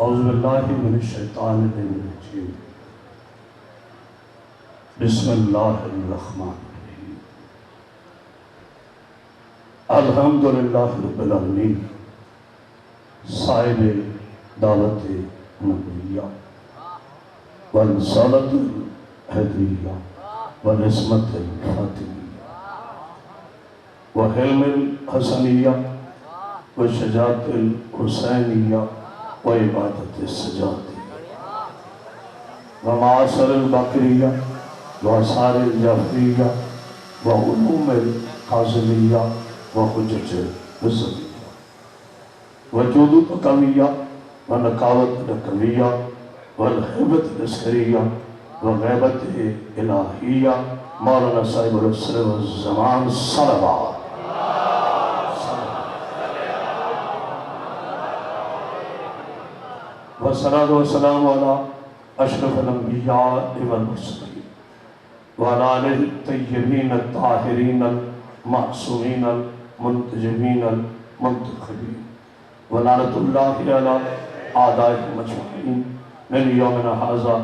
اعوذ باللہ من الشیطان الرجیم بسم اللہ الرحمن الرحیم الحمدللہ رب العالمین صاحب دعوت نبویہ والرسالۃ الحیدریہ والعصمت الفاطمیہ وحلم الحسنیہ وشجاعت الحسینیہ وعبادت السجادیہ ومعاصر الباقریہ وآثار الجعفریہ وعلوم القاظمیہ وحجج الرضویہ وجود التقویہ ونقاوت النقویہ والحیبت العسکریہ وغیبت الہیہ مولانا صاحب العصر والزمان صلوات والصلاة والسلام على أشرف الأنبياء والمرسلين وعلى آله الطيبين الطاهرين المعصومين المنتجبين المنتخبين ولعنة الله على أعدائهم أجمعين من يومنا هذا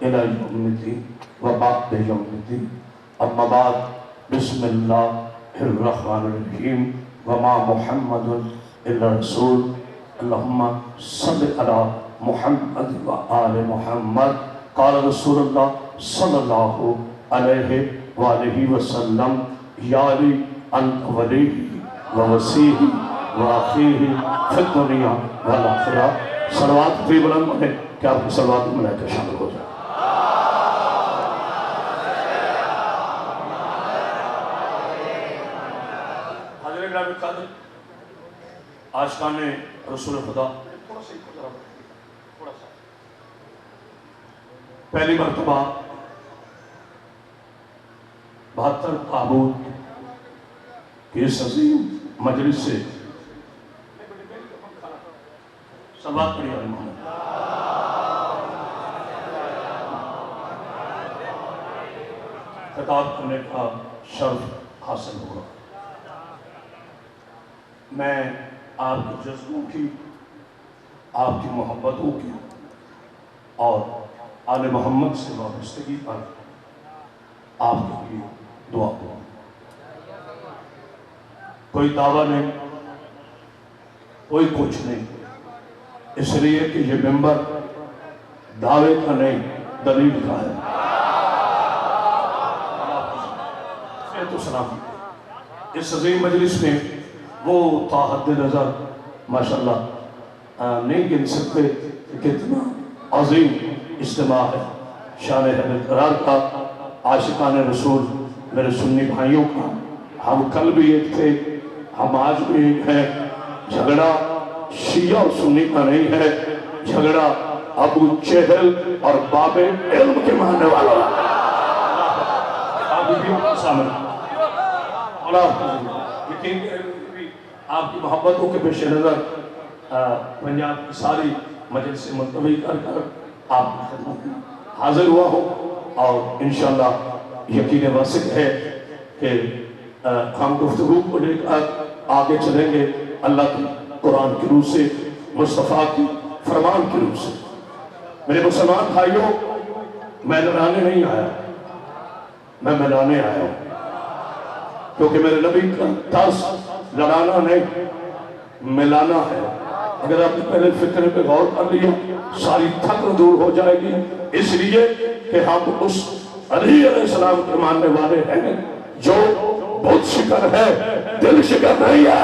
إلى يوم الدين وبعد يوم الدين أما بعد بسم الله الرحمن الرحيم وما محمد إلا رسول اللهم صل على محمد وآل محمد قال رسول اللہ صلی اللہ علیہ وآلہ وسلم یا علی انت ولیہ ووسیہ وآخیہ فی الدنیا والآخرہ صلوات فی بلند بنے کہ آپ کی صلوات میں ملائکہ شامل ہو جائے حضرت گرامی قادر عاشقان رسول خدا پہلی مرتبہ 72 تابوت کی اس عظیم مجلس سے صلوات پڑھی علی محمد خطاب کرنے کا شرف حاصل ہوا۔ میں آپ کے جذبوں کی، آپ کی محبتوں کی اور آل محمد سے وابستگی پر آپ کے لیے دعا کروں۔ کوئی دعویٰ نہیں، کوئی کچھ نہیں، اس لیے کہ یہ ممبر دعوے کا نہیں دلیل کا ہے۔ تو سلام اس عظیم مجلس میں وہ تا حد نظر ماشاءاللہ نہیں گن سکتے کتنا عظیم اجتماع ہے، شان حضرت قرار کا، عاشقان رسول میرے سنی بھائیوں کا۔ ہم کل بھی ایک تھے، ہم آج بھی ایک ہیں۔ جھگڑا شیعہ اور سنی کا نہیں ہے، جھگڑا ابو جہل اور باب علم کے ماننے والا آپ بھی سامنے یقین آپ کی محبتوں کے پیش نظر پنجاب کی ساری مجلس سے منتوی کر کر آپ کی خدمت میں حاضر ہوا ہوں، اور انشاءاللہ یقین واثق ہے کہ ہم گفتگو کو لے کر آگے چلیں گے اللہ کی قرآن کی روح سے، مصطفیٰ کی فرمان کی روح سے۔ میرے مسلمان بھائیوں، میں لڑانے نہیں آیا، میں ملانے آیا ہوں، کیونکہ میرے نبی کا طرز لڑانا نہیں ملانا ہے۔ اگر آپ نے پہلے فکر پہ غور کر لیا ساری تھکن دور ہو جائے گی، اس لیے کہ ہم اس علی علیہ السلام کے ماننے والے ہیں جو بت شکر ہے، دل شکر نہیں ہے۔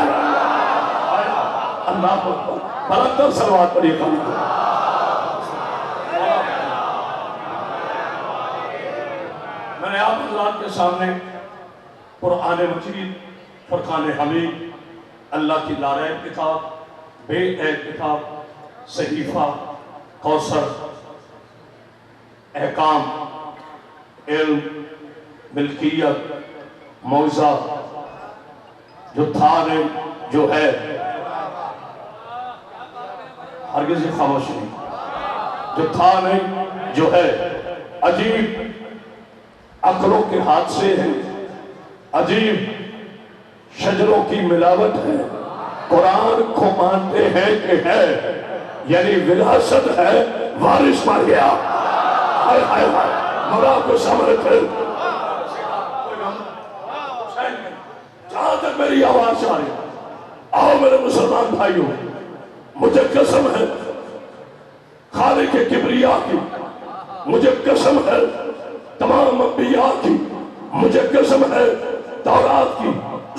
اللہ اکبر، بلندر صلوات پڑھیے خالق۔ میں نے آپ حضرات کے سامنے قرآن مجید، فرقان حمید، اللہ کی لاریب کتاب، بے عیب کتاب، صحیفہ، کوثر، احکام، علم، ملکیت، موعظہ، جو تھا نہیں جو ہے، ہرگز یہ خاموش نہیں، جو تھا نہیں جو ہے، عجیب عقلوں کے حادثے ہیں، عجیب شجروں کی ملاوٹ ہے، قرآن کو مانتے ہیں کہ ہے، یعنی وراثت ہے، وارث مر گیا. ہائے ہائے ہائے مولا کو صبر کر. جہاں تک میری آواز آ رہی آؤ میرے مسلمان بھائیوں، مجھے قسم ہے خالق کبریا کی، مجھے قسم ہے تمام انبیاء کی، مجھے قسم ہے تورات کی،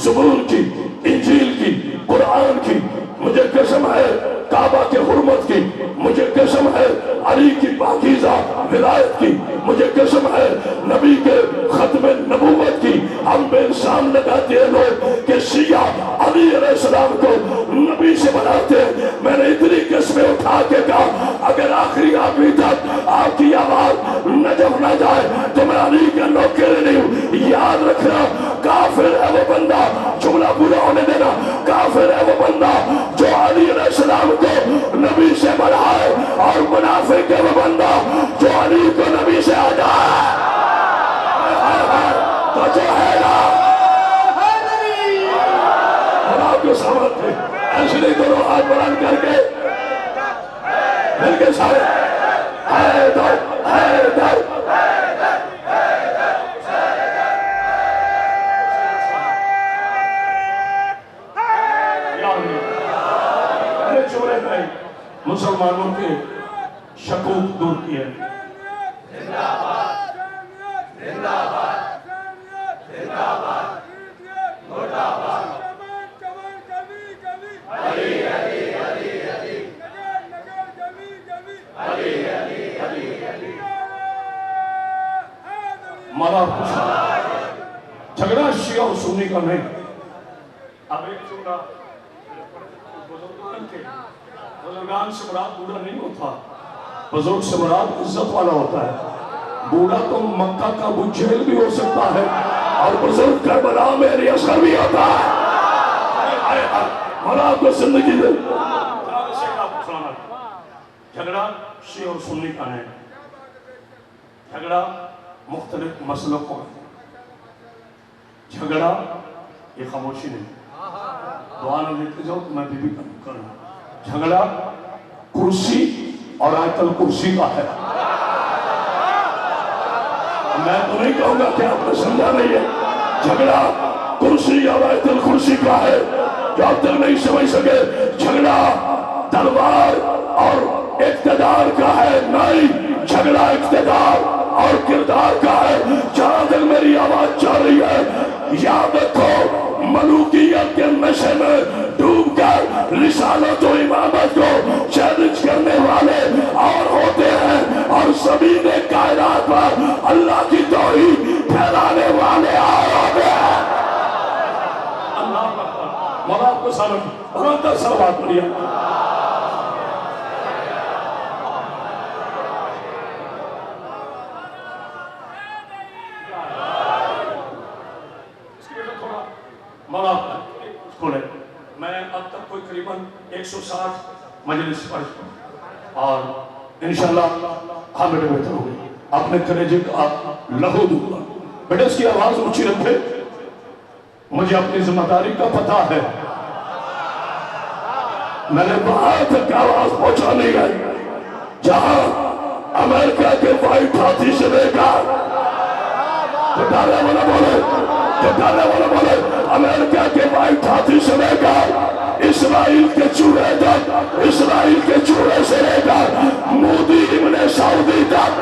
زبور کی، انجیل کی، قرآن کی، مجھے قسم ہے کعبہ کے حرمت کی، مجھے قسم ہے علی کی پاکیزہ ولایت کی، مجھے قسم ہے نبی کے ختم نبوت کی. ہم بے الزام لگاتے ہیں لوگ کہ شیعہ علی علیہ السلام کو نبی سے بناتے ہیں. میں نے اتنی قسمیں اٹھا کے کہا اگر آخری آدمی تک آپ کی آواز نجف نہ جائے تو میں علی کا نوکر نہیں ہوں. یاد رکھنا کافر ہے وہ بندہ، جملہ پورا ہونے دینا، کافر ہے وہ بندہ جو علی علیہ السلام کو نبی سے بڑھائے، اور منافق ہے وہ بندہ جو علی کو نبی سے ہٹائے. تو جو ہے نا اللہ کو سمجھتے ایسے نہیں دونوں ہاتھ بلند کر کے مل کے سارے حیدر حیدر مسلمانوں کے شکوک دور کیے. مالا جھگڑا شیعہ اور سنی کا نہیں. اب ایک جملہ بزرگان کے، بزرگان سے مراد بوڑھا نہیں ہوتا، بزرگ سے مراد عزت والا ہوتا ہے. بوڑھا تو مکہ کا ابو جہل بھی ہو سکتا ہے، اور بزرگ کربلا میں علی اصغر بھی ہوتا ہے. مولا آپ کو زندگی دے. جھگڑا شیعہ اور سنی کا نہیں، جھگڑا مختلف مسلکوں کا. جھگڑا یہ خاموشی نہیں، دعا نہ لیتے جاؤ تو میں بھی کروں. جھگڑا کرسی اور آیت الکرسی کا ہے. میں تو نہیں کہوں گا کہ آپ نے سمجھا نہیں ہے. جھگڑا کرسی اور آیت الکرسی کا ہے. جو آپ تک نہیں سمجھ سکے جھگڑا تلوار اور اقتدار کا ہے، نہیں، جھگڑا اقتدار اور کردار کا ہے. جہاں تک میری آواز جا رہی ہے یاد رکھو ملوکیت کے نشے میں ڈوب کر رسالت و امامت کو چیلنج کرنے والے اور ہوتے ہیں، اور زمین کائنات پر اللہ کی توحید پھیلانے والے اور ہوتے ہیں. اللہ مولا آپ کو سلام بہت اچھا بات پڑھیا. مولا کھولے. میں اب تک کوئی قریباً 160 مجلس پڑھ اور انشاءاللہ ہم بیٹے بہتر ہو گئے. اپنے کلیجے کا لہو دوں گا. بیٹے اس کی آواز اونچی رکھے. مجھے اپنی ذمہ داری کا پتہ ہے. میں نے باہر تک آواز پہنچانی ہے جہاں امریکہ کے وائٹ ہاتھی سے لے کر ڈالے والا بولے امریکہ کے وائٹ ہاتھی سے لے کر اسرائیل کے چوہے تک، اسرائیل کے چوہے سے لے کر مودی ابن سعودی تک.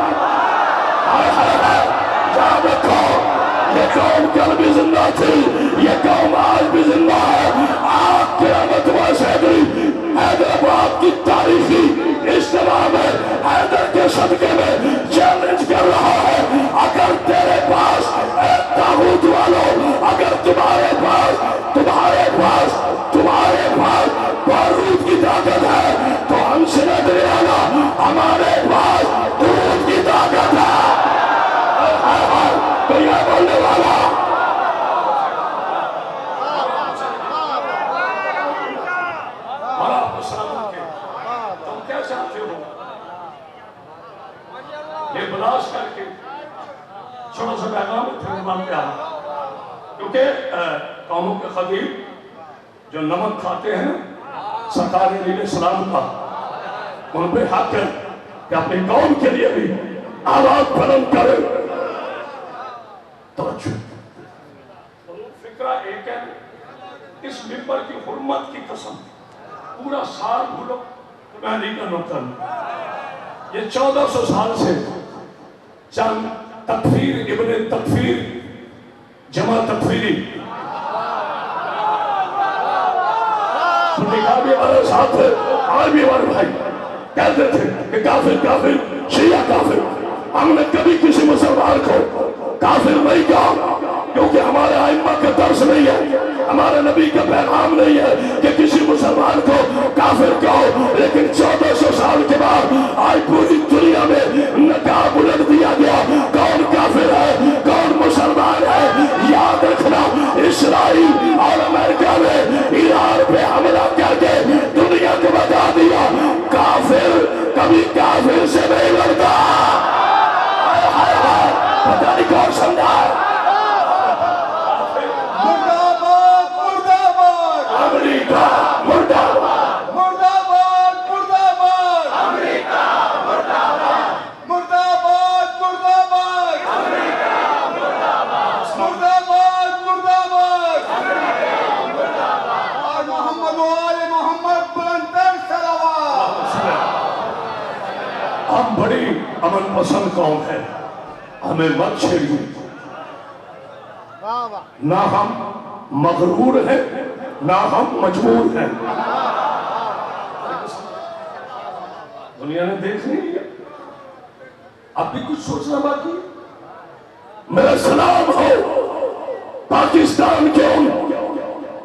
یاد رکھو یہ قوم کل بھی زندہ تھی، یہ قوم آج بھی زندہ ہے. آپ قیامت حیدرآباد کی تاریخی اجتماع میں حیدر کے صدقے میں چیلنج کر رہا ہے. اگر تیرے پاس طاغوت والوں، اگر تمہارے پاس بارود کی طاقت ہے تو ہم سے نہ ڈرے آنا، ہمارے پاس درود کی طاقت ہے. تو یہ بولنے والا تم کیا چاہتے ہو؟ یہ بلاش کر کے چھوڑا سا پیغام پھر مانتے آنا. کیونکہ قوموں کے خطیب جو نمک کھاتے ہیں سرکار علیہ السلام کا ان پہ حق ہے کہ اپنی قوم کے لیے بھی آواز بلند کرے. توجہ فکرہ ایک ہے. اس ممبر کی حرمت کی قسم پورا سال بھولو تو میں نہیں کرنا. یہ 1400 سال سے چند تکفیر ابن تکفیر جمع تکفیری بھی ہمارے ساتھ ہے. آج بھی ہمارے بھائی کہتے تھے کہ کافر کافر شیعہ کافر. ہم نے کبھی کسی مسلمان کو کافر نہیں کہا کیونکہ ہمارے ائمہ کا درس نہیں ہے, ہمارے نبی کا پیغام نہیں ہے کہ کسی مسلمان کو کافر کہو. لیکن 1400 سال کے بعد آج پوری دنیا میں نقاب الٹ دیا گیا. کون کافر ہے کون مسلمان ہے یاد رکھنا. اسرائیل اور امریکہ نے ایران پہ حملہ کر کے دنیا کو بتا دیا کافر کبھی کافر سے نہیں لڑتا. پتہ نہیں کون سمجھا ہے. امریکہ مرد آباد مرد آباد مرد آباد امریکہ مرد آباد مرد آباد مرد آباد امریکہ مرد آباد مرد آباد مرد آباد امریکہ مرد آباد. اور محمد و آل محمد بلندر صلوات. ہم بڑی امن پسند قوم ہے, ہمیں مت چھیڑیے. نہ ہم مغرور ہیں نہ ہم مجبور ہیں. دنیا نے دیکھ نہیں لیا, اب بھی کچھ سوچنا باقی. میرا سلام ہو پاکستان کے ان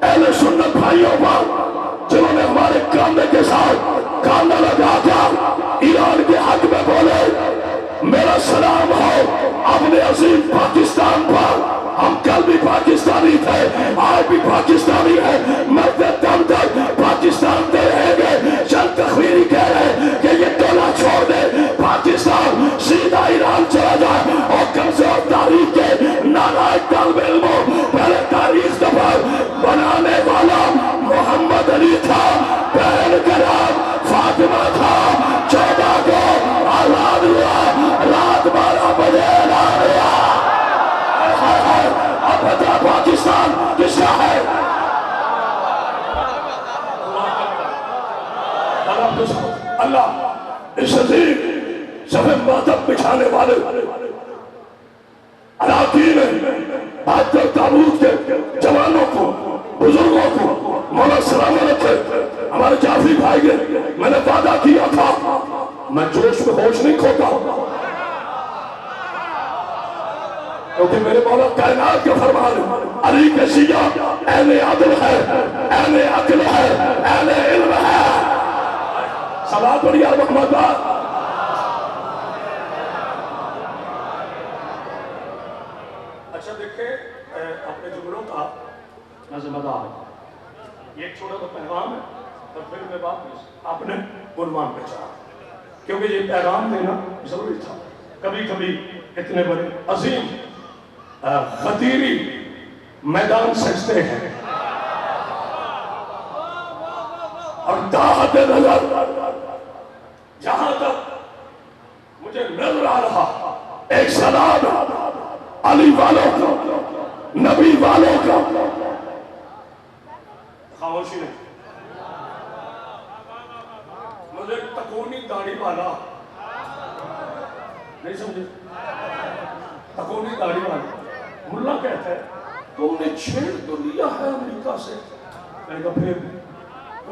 اہل سنت بھائیوں پر جنہوں نے ہمارے کاندھے کے ساتھ کاندھا لگا کر ایران کے حق میں بولے. میرا سلام ہو اپنے عظیم پاکستان پر. ہم کل بھی پاکستانی تھے, آج بھی پاکستانی ہیں, مرتے دم تک پاکستان دے رہیں گے. چند تخویری کہہ رہے کہ یہ ٹولہ چھوڑ دے پاکستان سیدھا ایران چلا جائے. اور کمزور تاریخ کے نالائق طالب علموں, پہلے تاریخ دفعہ بنانے والا محمد علی تھا, بہن کا نام فاطمہ تھا. 14 کو اعلان ہوا, رات 12 بجے اعلان ہوا. اب بتا پاکستان کس کا ہے؟ اللہ اس عظیم صفحے ماتم بچھانے والے اراکین بہادر تابوت کے جوانوں کو بزرگوں کو مولا سلامت رکھے. ہمارے جعفری بھائی نے میں نے وعدہ کیا تھا میں جوش میں ہوش نہیں کھوتا کیونکہ میرے مولا کائنات کا فرمان علی کے شیعہ اہل عدل ہے, اہل عقل ہے, اہل علم ہے. صلوات پڑھیے محمد بات. اچھا دیکھیں اپنے جملوں کا میں ذمہ دار ہوں. یہ ایک چھوٹا سا پیغام ہے اور پھر میں واپس اپنے عنوان پہ چاہا کیونکہ یہ پیغام دینا ضروری تھا. کبھی کبھی اتنے بڑے عظیم خطیری میدان سجتے ہیں اور داعت نظر جہاں تک مجھے نظر آ رہا ایک سلام علی والوں کا, نبی والوں کا. خاموشی نہیں, مجھے تکونی داڑھی والا نہیں سمجھے, تکونی داڑھی والا ملا کہتا ہے تم نے چھیڑ تو لیا ہے امریکہ سے. میں نے کہا پھر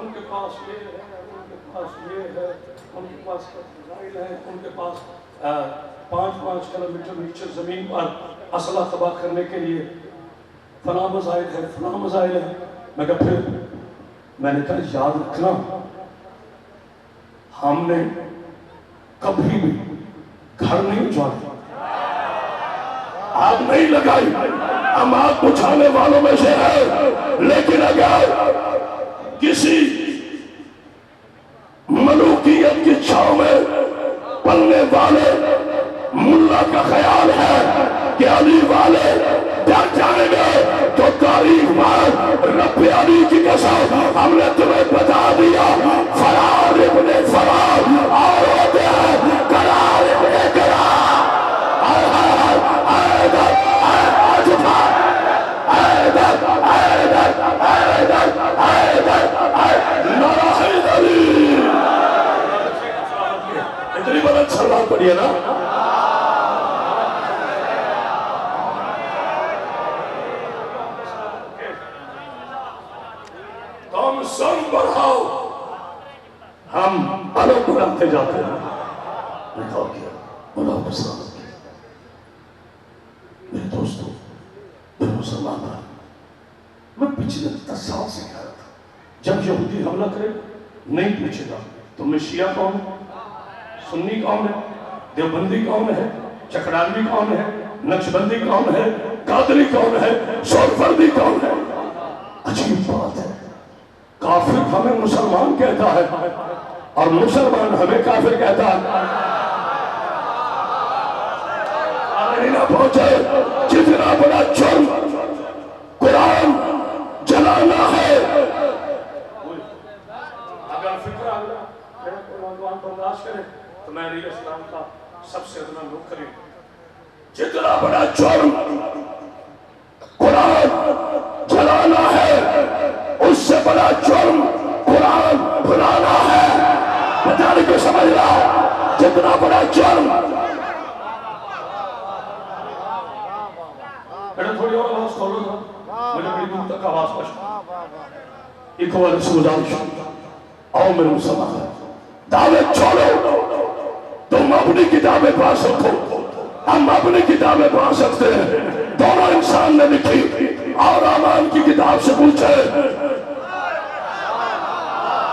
ان کے پاس یہ ہے, ان کے پاس یہ ہے, ان کے پاس اسرائیل ہے, ان کے پاس 5 کلومیٹر نیچے زمین پر اسلحہ تباہ کرنے کے لیے فلاں مزائل ہے, فلاں مزائل ہے. میں کہا پھر میں نے کہا یاد رکھنا ہم نے کبھی بھی گھر نہیں اجاڑا, آگ نہیں لگائی. ہم آگ بجھانے والوں میں سے ہے, لیکن اگر کسی ملوکیت کی چھاؤں میں پلنے والے ملا کا خیال ہے کہ علی والے ڈر جائیں گے تو تاریخ میں رب علی کی قسم ہم نے تمہیں بتا دیا فرار ابن فرار پڑھیے نا. تم سن بڑھاؤ ہم الگ بڑھاتے جاتے ہیں. میں کہا کیا بڑھاؤ کے ساتھ میرے دوستوں میرے مسلمان بھائی میں پچھلے 10 سال سے کہہ رہا تھا جب یہودی حملہ کرے نہیں پوچھے گا تو میں شیعہ کون ہے, سنی کون ہے, دیوبندی کون ہے, چکرانوی کون ہے, نقشبندی کون ہے, قادری کون ہے, سورفردی کون ہے. عجیب بات ہے, کافر ہمیں مسلمان کہتا ہے اور مسلمان ہمیں کافر کہتا ہے. نہ پہنچے جتنا بڑا جرم قرآن جلانا ہے. اگر فکر آگا میرا قرآن برداشت کرے تو میں علیہ السلام کا سب سے ادنا لوگ کریں. جتنا بڑا جرم قرآن جلانا ہے اس سے بڑا جرم قرآن بھلانا ہے. بتانے کو سمجھ رہا جتنا بڑا جرم. تھوڑی اور آواز کھولو تھا مجھے بڑی دور تک آواز پہنچ. ایک بار سے گزارش آؤ میرے مسلمان دعوت چھوڑو. تم اپنی کتابیں پڑھ سکو ہم اپنی کتابیں پڑھ سکتے ہیں. دونوں انسان نے لکھی اور امان کی کتاب سے پوچھے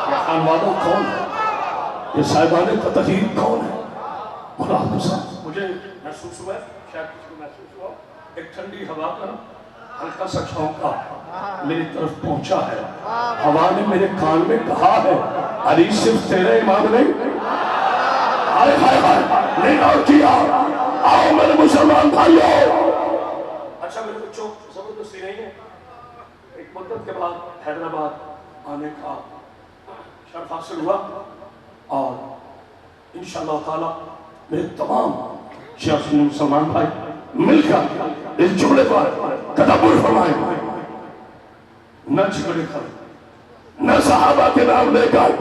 یہ خانوادہ کون ہے, یہ صاحبان تطہیر کون ہے. مجھے محسوس ہوا شاید کسی کو محسوس ہوا ایک ٹھنڈی ہوا کا ہلکا سا چھونکا میری طرف پہنچا ہے. ہوا نے میرے کان میں کہا ہے علی صرف تیرا امام نہیں. ہائے ہائے ہائے نہیں اور کیا. آؤ میرے مسلمان بھائیو. اچھا میرے بچوں زبردستی نہیں ہے. ایک مدت کے بعد حیدرآباد آنے کا شرف حاصل ہوا اور انشاءاللہ تعالی میرے تمام شیعہ سنی مسلمان بھائی مل کر اس جملے پر تدبر فرمائیں. نہ جھگڑے کریں, نہ صحابہ کے نام لے کر,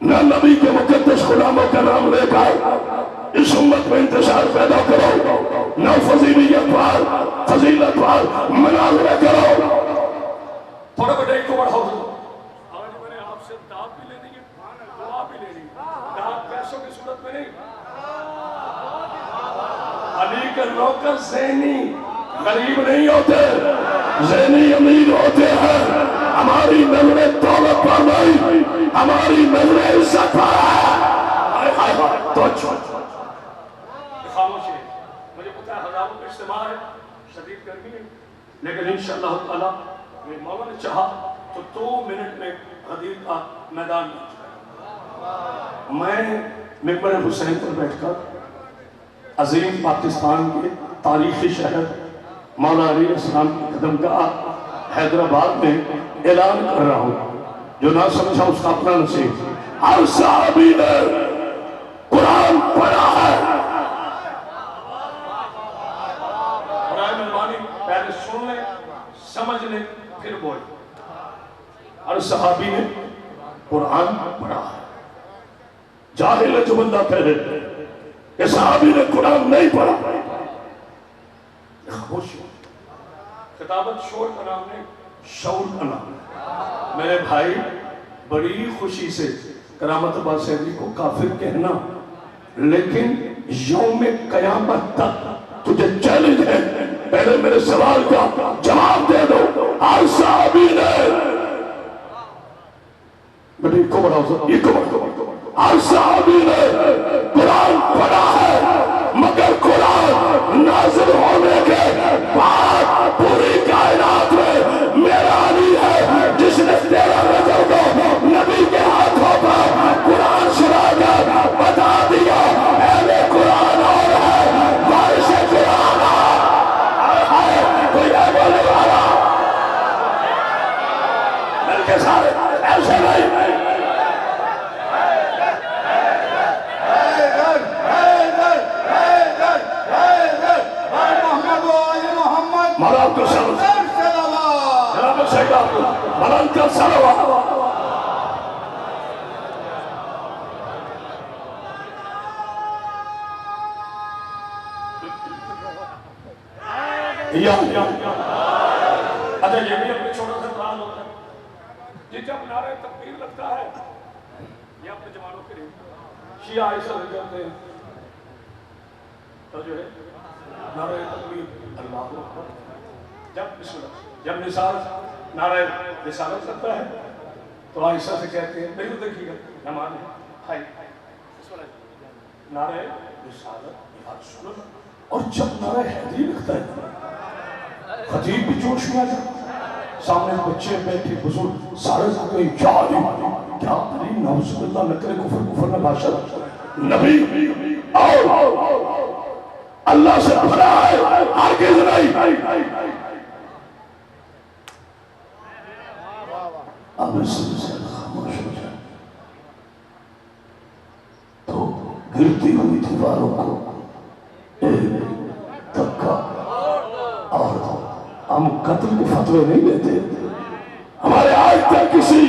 نہ نبی کے مقدس غلاموں کا نام لے کر اس امت میں انتشار پیدا کرو, نہ فضیلیت پر فضیلت پر مناظرہ کرو. تھوڑا بڑے ایک کو بڑھاؤ. آج میں نے آپ سے دعوت بھی لینی ہے, دعا بھی لینی ہے. دعوت پیسوں کی صورت میں نہیں. علی کے نوکر زینی غریب نہیں ہوتے, زینی امیر ہوتے ہیں. ہماری نظر دولت پر نہیں, ہماری نظر عزت پر ہے. تو خاموشی. مجھے پتا ہے ہزاروں کا اجتماع ہے, شدید گرمی ہے, لیکن انشاءاللہ تعالیٰ میرے مولا نے چاہا تو 2 منٹ میں غدیر کا میدان میں ممبر حسین پر بیٹھ کر عظیم پاکستان کے تاریخی شہر مولا علی السلام کی قدمگاہ حیدرآباد میں اعلان کر رہا ہوں. جو نہ سمجھا اس کا اپنا نصیب. ہر صحابی نے قرآن پڑھا ہے. برائے مہربانی پہلے سن لیں, سمجھ لیں, پھر بولیں. ہر صحابی نے قرآن پڑھا ہے. جاہل ہے جو بندہ کہے کہ صحابی نے قرآن نہیں پڑھا. خاموشی. خطابت شور کا نام نہیں, شعور کا نام ہے. میرے بھائی بڑی خوشی سے کرامت آباد سیدی کو کافر کہنا, لیکن یوم قیامت تک تجھے چیلنج ہے پہلے میرے سوال کا جواب دے دو. ہر صحابی نے بیٹی کو بڑھاؤ, یہ کو بڑھاؤ. ہر صحابی نے قرآن پڑھا ہے, مگر قرآن نازل ہونے کے بعد پوری کائنات میں میرا علی ہے جس نے 13 رجب کو نبی کے ہاتھوں پر قرآن سنا کر بتا دیا اہل قرآن اور ہے بارش قرآن. کوئی ہے بولنے والا مل کے سارے ایسے نہیں. مرام کو سلوات جناب شہید مرام کا سلوات. یا اچھا یہ بھی اپنے چھوٹا سا قرآن ہوتا ہے جی جب نعرہ تکبیر لگتا ہے یہ اپنے جوانوں کے لیے شیعہ ایسا لگ جاتے ہیں تو جو ہے نعرہ تکبیر اللہ اکبر جب نثار نعرہ رسالت کرتا ہے تو عائشہ سے کہتے ہیں نہیں تو دیکھیے گا نمان ہے نعرہ رسالت یاد سنو اور جب نعرہ حیدری لگتا ہے خطیب بھی جوش میں آ جائے سامنے بچے بیٹھے بزرگ سارے سارے کیا علی نعوذ باللہ نہ کرے کفر میں بادشاہ نبی آؤ اللہ سے بھلا ہے ہرگز نہیں اب اس سے خاموش ہو جائے تو گرتی ہوئی دیواروں کو ایک دھکا اور ہم قتل کے فتوے نہیں دیتے ہمارے آج تک کسی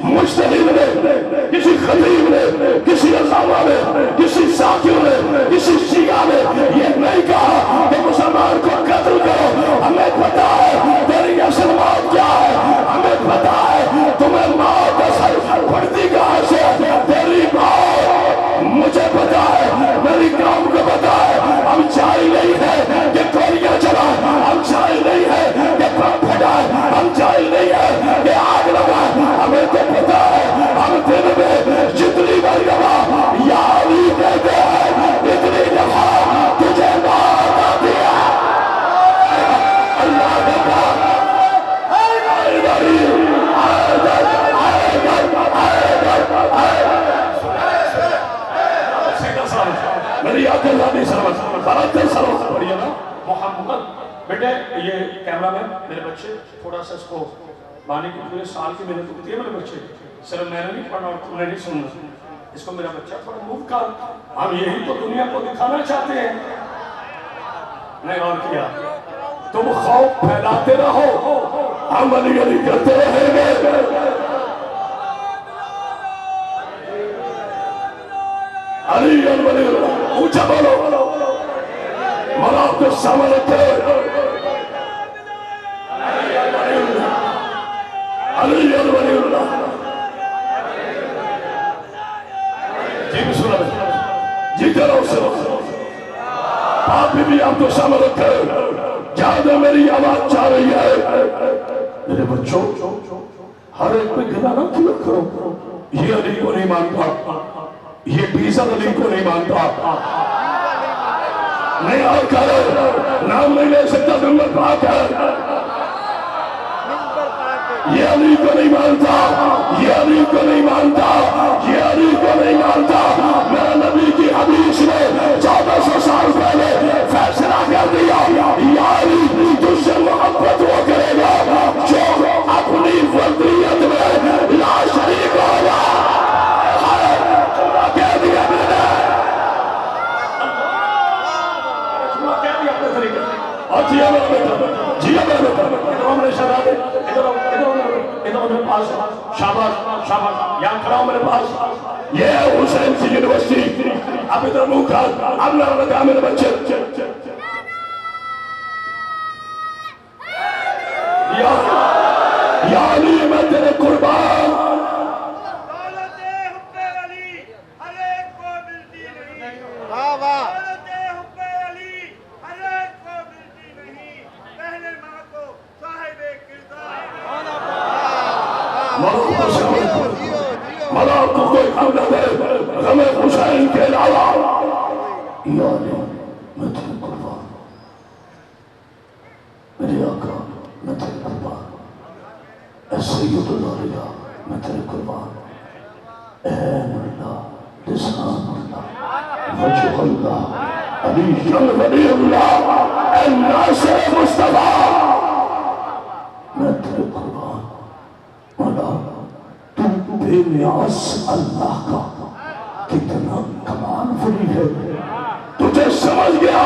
مجتہد نے کسی خطیب نے کسی علامہ نے کسی ساکیوں نے کسی شیعہ نے یہ نہیں کہا کہ مسلمان کو قتل کرو ہمیں پتا ہے تیری اصل موت کیا ہے ہمیں پتا ہے تمہیں موت اصل پڑتی کہاں سے تیری موت مجھے پتا ہے میری قوم کو پتا ہے ہم چاہی نہیں ہے کہ گولیاں چلائیں ہم چاہی نہیں ہے کہ بم پھٹائیں ہم چاہی نہیں ہے کہ آگ لگائیں ہمیں تو پتا ہے ہم دن میں جتنی مرتبہ یا علی کہتے ہیں اتنی دفعہ تجھے موت آتی ہے اللہ نے کہا میری آنکھیں زیادہ سروت برات سروت پڑھئے نا محمد بیٹے یہ کیمرہ میں میرے بچے تھوڑا سا اس کو بانی کی پورے سال کی محنت ہوتی ہے میرے بچے صرف میں نے نہیں پڑھنا اور تم نے نہیں سننا اس کو میرا بچہ تھوڑا موو کر ہم یہی تو دنیا کو دکھانا چاہتے ہیں نہیں غور کیا تم خوف پھیلاتے رہو ہم علی علی کرتے رہیں گے علی علی اونچا بولو مولا کو سامنے رکھتے علی علی اللہ جی بسم اللہ جی کرو سرو آپ بھی آپ کو سامنے رکھتے جہاں میری آواز چاہ رہی ہے میرے بچوں ہر ایک پہ گلا نہ کیا کرو یہ علی کو نہیں مانتا یہ بیزر علی کو نہیں مانتا نہیں اور کرو نام نہیں لے سکتا نمبر پاک ہے یہ علی کو نہیں مانتا یہ علی کو نہیں مانتا یہ علی کو نہیں مانتا میرا نبی کی حدیث نے 1400 سال پہلے فیصلہ کر دیا یا علی تجھ سے محبت وہ کرے گا جو اپنی وطنیت میں لا شریک ہوگا کہہ دیا میں نے کہہ دیا اپنے طریقے اور جیا میرا بیٹا جیا میرا بیٹا ادھر ہم نے شہدادے ادھر میرے پاس شاباش شاباش یہاں کھڑا ہوں میرے پاس یہ حسین سی یونیورسٹی اب ادھر منہ کھا اب نہ لگا میرے بچے یا علی میں تیرے قربان دولت حب علی ہر ایک کو ملتی نہیں دولت حب علی ہر ایک کو ملتی نہیں پہلے ماں کو صاحب کردار مولا کو کوئی کام نہ دے غم حسین کے علاوہ یا علی میں تیرے قربان میرے آقا میں تیرے قربان اے سید العلیہ میں تیرے قربان اے اللہ لسان اللہ وجہ اللہ علی جل ولی اللہ اے ناصر مصطفیٰ میں تیرے قربان مولا تو بے نیاز اللہ کا کتنا کمال ولی ہے تجھے سمجھ گیا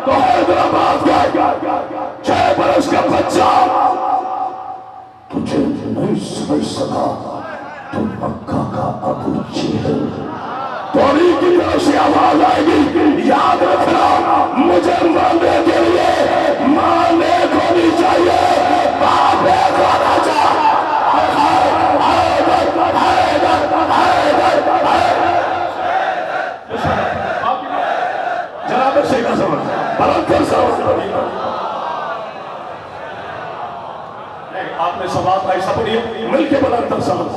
تو حیدرآباد کا 6 برس کا بچہ تجھے نہیں سمجھ سکا تو مکہ کا ابو جہل تھوڑی کی طرف سے آواز آئے گی، یاد رکھنا مجھے ماننے کے لیے ماں ایک ہونی چاہیے، باپ ایک ہونا چاہیے۔ جناب شیخ حسن بلندر صاحب، آپ نے سوال ایسا پڑھی مل کے بلندر صاحب۔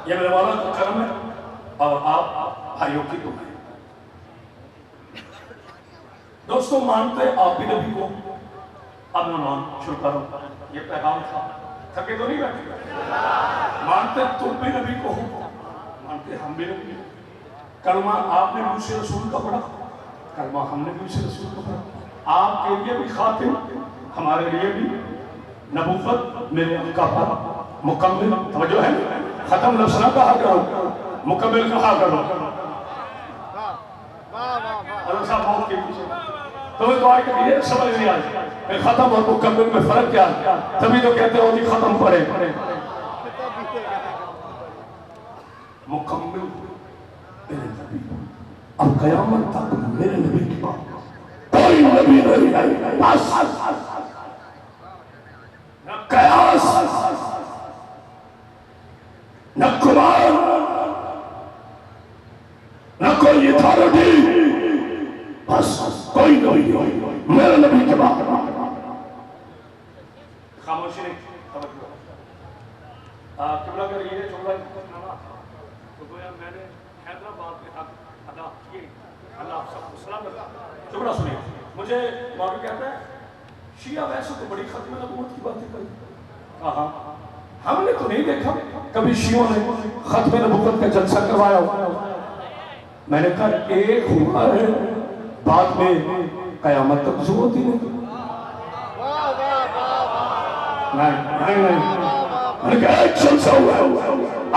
یہ میرے مولا کا کرم ہے اور آپ بھائیوں کی دعا ہے۔ دوستوں مانتے آپ بھی نبی کو، اب میں مان شروع کروں، یہ پیغام تھا، تھکے تو نہیں بیٹھے، مانتے تم بھی نبی کو ہو، مانتے ہم بھی نبی کو۔ کلمہ آپ نے مجھ سے رسول کا پڑھا، کلمہ ہم نے مجھ سے رسول کا پڑھا، آپ کے لیے بھی خاتم، ہمارے لیے بھی نبوت، میرے آقا پر مکمل، توجہ ہے، ختم لفظ نہ کہا کرو، مکمل کہا کرو۔ حضرت صاحب بہت کی پیچھے تمہیں دعائی کہ یہ سمجھ نہیں آئی ختم اور مکمل میں فرق کیا ہے، تبھی تو کہتے ہو جی ختم پڑھے مکمل میرے نبی، اب قیامت تک میرے نبی کی بات کوئی نبی نہیں آئی، بس نہ قیاس نہ قرآن نہ کوئی اتھارٹی، بس کوئی نبی نہیں میرے نبی کے بعد۔ خاموشی نہیں قبلہ کر یہ جملہ تو گویا میں نے حیدرآباد میں حق ادا کیے، اللہ سب کو سلام رکھا۔ جملہ سنیے، مجھے مولوی کہتا ہے شیعہ ویسے تو بڑی ختم نبوت کی باتیں کری، کہا ہم نے تو نہیں دیکھا کبھی شیعوں نے ختم نبوت کا جلسہ کروایا ہوا۔ میں نے کہا ایک ہوا ہے، بعد میں قیامت تک ضرورت ہی نہیں۔ میں نے کہا ایک جلسہ ہوا ہے،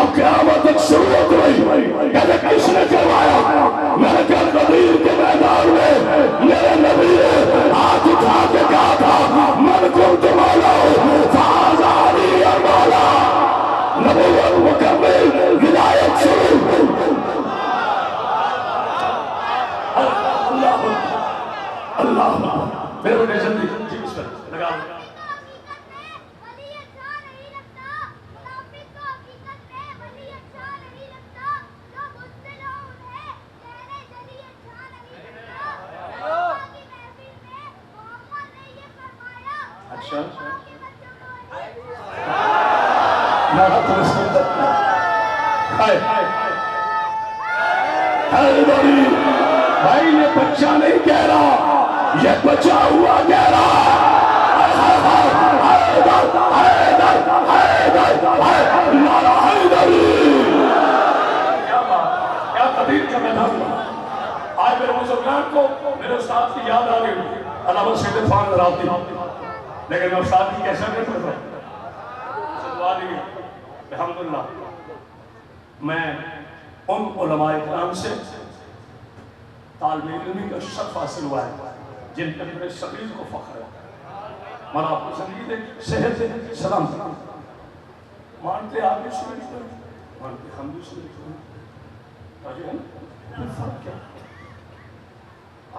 اب قیامت تک ضرورت نہیں، کہتے کس نے کروایا؟ میں نے کہا غدیر کے میدان میں میرے نبی نے ہاتھ اٹھا کے کہا تھا من کنت مولا فہذا علی مولا، نبوت مکمل، ولایت شروع۔ اللہ میرے بیٹے جلدی جی اس پر لگا اچھا بھائی یہ بچہ نہیں کہہ رہا، یہ بچہ ہوا کہہ رہا، کیا قدیر کا میدان۔ آج میرے بزرگان کو میرے استاد کی یاد آ گئی، علامہ سید فان راوتی، لیکن میں استاد کی کیسا کرتا تھا دعا دی الحمدللہ۔ میں ان علماء کرام سے طالب علمی کا شرف حاصل ہوا ہے جن پر میرے شبیر کو فخر ہے۔ مولا آپ کو زندگی صحت سلام مانتے آپ بھی شریف کو، مانتے ہم بھی شریف کو، تاجی ہے نا فرق کیا؟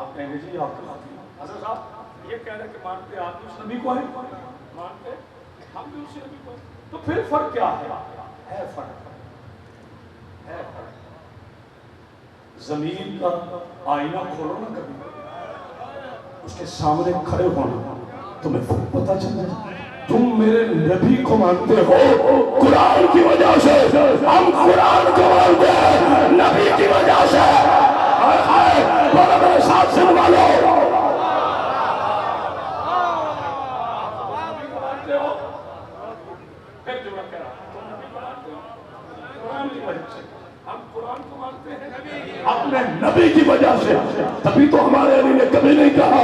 آپ کہیں گے جی آپ کو خاطی حضرت صاحب یہ کہہ رہے کہ مانتے آپ بھی اس نبی کو ہے، مانتے ہم بھی اس نبی کو، تو پھر فرق کیا ہے؟ ہے فرق، ہے فرق۔ زمین کا آئینہ کھولو نا کبھی، اس کے سامنے کھڑے ہونا تمہیں فرق پتہ چلے۔ تم میرے نبی کو مانتے ہو قرآن کی وجہ سے، ہم قرآن کو مانتے ہیں نبی کی وجہ سے۔ بولو میرے ساتھ سے والو، پھر جملہ کہہ رہا تم نبی کو مانتے ہو قرآن کی وجہ سے، ہم قرآن کو مانتے ہیں اپنے نبی کی وجہ سے۔ تبھی تو ہمارے علی نے کبھی نہیں کہا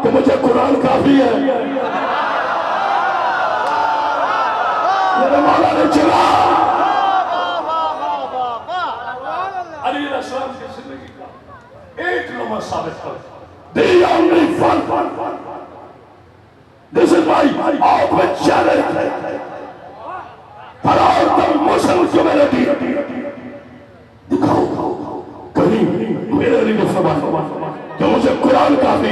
کہ مجھے قرآن کافی ہے، میرے مولا نے چلا علی علیہ السلام کی زندگی کا ایک لمحہ ثابت کر The only one. This is my ultimate challenge. قسم کو میں نے دی دکھاؤ کہیں میرے لیے فرمان کہ مجھے قرآن کافی.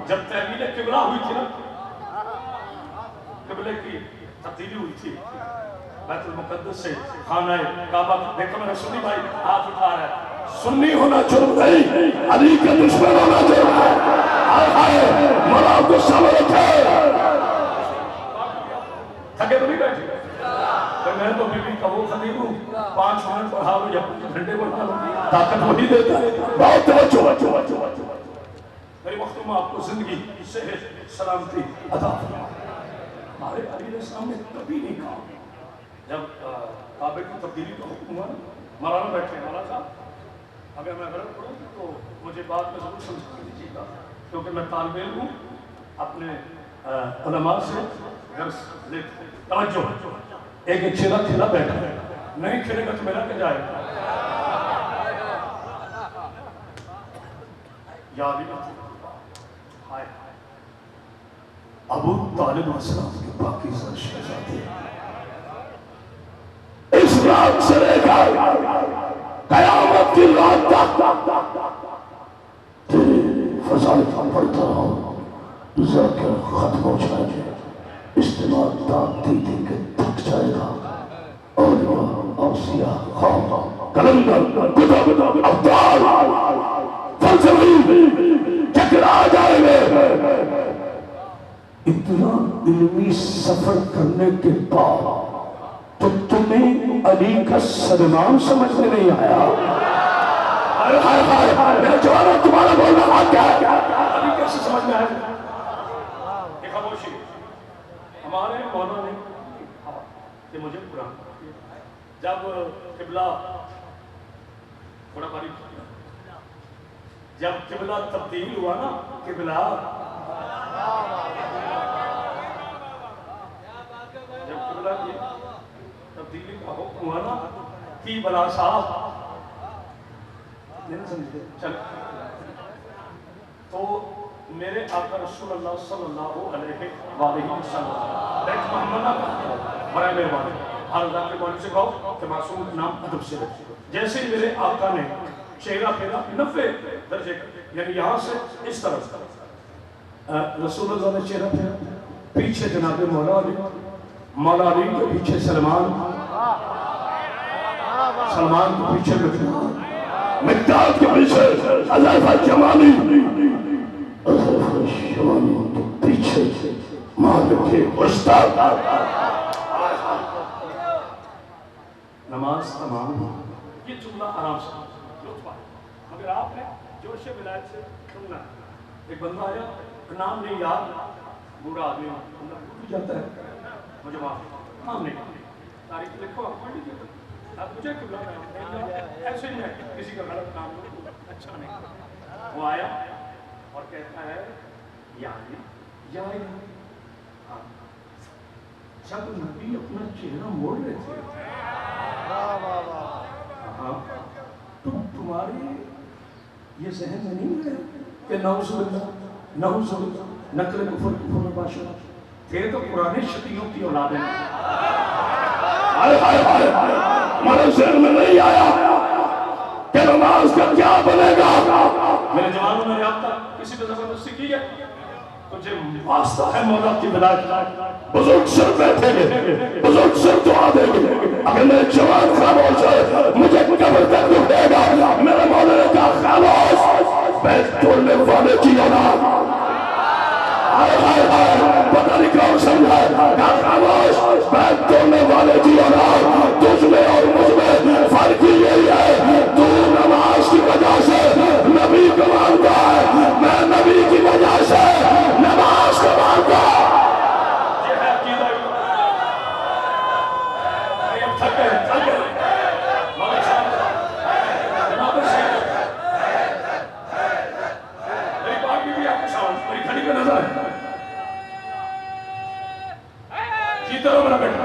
جب تحویل قبلہ ہوئی تھی نا، قبلے کی تبدیلی ہوئی تھی، بیت المقدس سے خانہ کعبہ، دیکھو میرا سنی بھائی ہاتھ اٹھا رہا ہے. سنی ہونا جرم نہیں، علی کے دشمن ہونا جرم ہے. آئے مولا کو سامنے تھے تھکے تو نہیں بیٹھے کہ میں تو بی بی کا وہ خطیب ہوں، 5 منٹ پڑھا ہوں یا 5 گھنٹے پڑھا ہوں، طاقت وہی دیتا ہے. بہت توجہ. میری مختوم آپ کو زندگی صحت سلامتی عطا فرمائے. ہمارے علی علیہ السلام نے کبھی نہیں کہا جب کعبے کی تبدیلی کا حکم ہوا، مولانا بیٹھے مولانا صاحب اگر میں غلط پڑھوں تو مجھے بعد میں ضرور سمجھا دیجیے گا، کیونکہ میں طالب علم ہوں، اپنے علماء سے درس لیتے. توجہ، ایک چیلا کھلا بیٹھا ہے، نہیں کھلے گا تو میرا کیا جائے گا. یا علی ہائے ابو طالب السلام کے پاکیزہ شہزادے اس رات سے لے کر قیامت کی رات تک تیرے فضائل پڑھتا رہا، ذکر ختم ہو جائے گا، اجتماع دیدی کے تھک جائے گا. اولیاء اوصیاء خواب کلندر کتب ابدال فلسفی ٹکرا جائیں گے. اتنا علمی سفر کرنے کے بعد تو تمہیں علی کا سلمان سمجھ میں نہیں آیا. میرا جوانہ تمہارا بولنا حق ہے، علی کیسے سمجھ میں آیا؟ ایک خاموشی. ہمارے مولا نے کہا کہ مجھے قرآن جب قبلہ تھوڑا باریک، جب قبلہ تبدیل ہوا نا، قبلہ جب قبلہ کی تبدیلی کا حکم ہوا نا، کی بلا صاحب نہیں سمجھتے چل، تو میرے آقا رسول اللہ صلی اللہ علیہ وآلہ وسلم بیت محمد برائے مہربانی ہر اللہ کے بانی سے کہو کہ معصوم نام ادب سے رکھے. جیسے میرے آقا نے چہرہ پھیرا 90 درجے یعنی یہاں سے اس طرف رسول اللہ نے چہرہ پھیرا، پیچھے جناب مولا علی، مولا علی کے پیچھے سلمان، سلمان کے پیچھے مقداد کے پیچھے حضرت جمالی، حضرت شمالی کے پیچھے مالک استاد. نماز تمام، یہ جملہ آرام سے لطف آئے، مگر آپ نے جوش ولایت سے سننا. ایک بندہ آیا، نام نہیں یاد، بوڑھا آدمی بندہ بھول جاتا ہے، مجھے معاف نام نہیں، تاریخ لکھو آپ پڑھ لیجیے. اب مجھے ایسے ہی ہے کسی کا غلط نام لو اچھا نہیں. وہ آیا اور کہتا ہے یا جب نبی اپنا چہرہ موڑ رہے تھے تو تمہارے یہ ذہن میں نہیں ہے کہ نعوذ باللہ نقل کفر باشا تھے تو پرانے شتیوں کی اولاد ہیں. ہمارے ذہن میں نہیں آیا کہ نماز کا کیا بنے گا. میرے جوانوں نے اب تک کسی پہ زبردستی کی ہے؟ تجھے واسطہ ہے مولا کی ولایت، بزرگ سر بیٹھے گے، بزرگ سر دعا دیں گے. اگر میرے جوان خاموش ہے مجھے قبر تک دکھے گا. میرے مولا نے کہا خاموش، بیت توڑنے والے کی اولاد. پتہ نہیں کون سمجھا، کہا خاموش، بیت توڑنے والے کی اولاد. تجھ میں اور مجھ میں فرق یہی ہے، تو نماز کی وجہ سے نبی کو مانتا ہے، میں نبی کی وجہ سے نماز کو مانتا. یہ ہے عقیدہ. تھکے مگر صاحب جناب سے میری بات بھی آپ کے سامنے میری کھڑی پہ نظر ہے. جیتے رہو میرا بیٹا.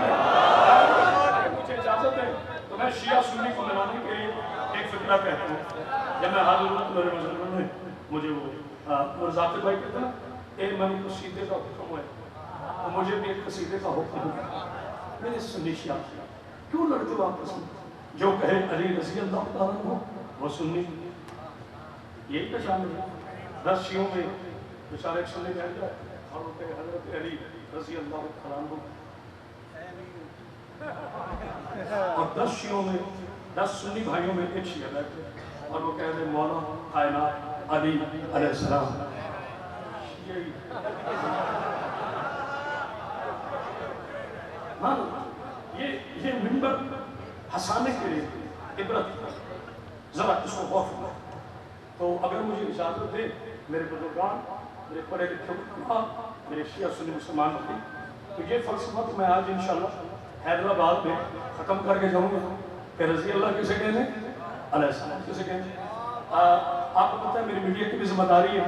مجھے اجازت ہے تو میں شیعہ سنی کو ملانے کے لیے ایک فکرہ کہتا ہوں. جب میں حاضر ہوں میرے مذہب میں مجھے وہ ذاکر بھائی کہتا ہے ایک منی قصیدے کا حکم ہے، مجھے بھی ایک قصیدے کا حکم ہے. میرے سنی شیعہ کیوں لڑتے ہو آپس میں؟ جو کہے علی رضی اللہ تعالیٰ عنہ وہ سنی، یہی کا شامل ہے۔ 10 شیعوں میں بیچارے ایک سنی بیٹھ جائے اور وہ کہے حضرت علی رضی اللہ تعالیٰ عنہ، اور 10 شیعوں میں 10 سنی بھائیوں میں ایک شیعہ بیٹھے اور وہ کہہ دے مولا کائنات علی علیہ السلام۔ ہاں یہ منبر ہنسانے کے لیے عبرت، ذرا اس کو غور کرو۔ تو اگر مجھے اجازت دے میرے بزرگان، میرے پڑھے لکھے علماء، میرے شیعہ سنی مسلمان ہوتے، تو یہ فلسفہ تو میں آج انشاءاللہ حیدرآباد میں ختم کر کے جاؤں گا کہ رضی اللہ کسے کہنے، علیہ السلام کسے کہنے۔ آپ کو پتہ ہے میری میڈیا کی بھی ذمہ داری ہے،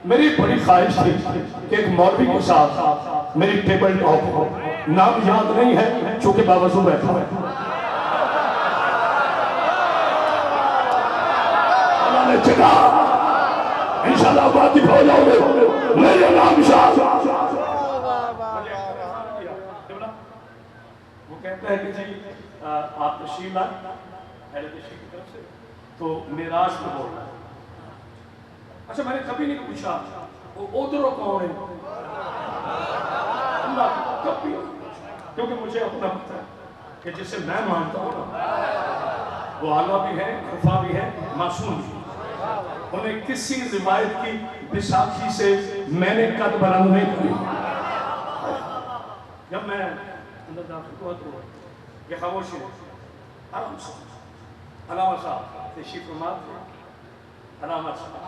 میری بڑی خواہش تھی کہ ایک مولوی کے ساتھ میری ٹیبل ٹاک ہو، نام یاد نہیں ہے چونکہ باوضو بیٹھا ہے، اللہ نے چکا انشاءاللہ واقف ہو جاؤ گے میرے نام شاہ۔ وہ کہتا ہے کہ جی آپ تشریف لائیں اہل تشریف کی طرف سے تو معراج پہ بول رہا ہے۔ اچھا میں نے کبھی نہیں پوچھا وہ ادھروں کون ہے، اللہ کبھی، کیونکہ مجھے اپنا پتہ ہے کہ جسے میں مانتا ہوں وہ اعلیٰ بھی ہے، خفا بھی ہے، معصوم بھی ہے۔ انہیں کسی روایت کی بساخی سے میں نے قد بلند نہیں کری۔ جب میں اندر داخل ہوا تو یہ خاموشی آرام سے علامہ صاحب تشریف فرما تھے، علامہ صاحب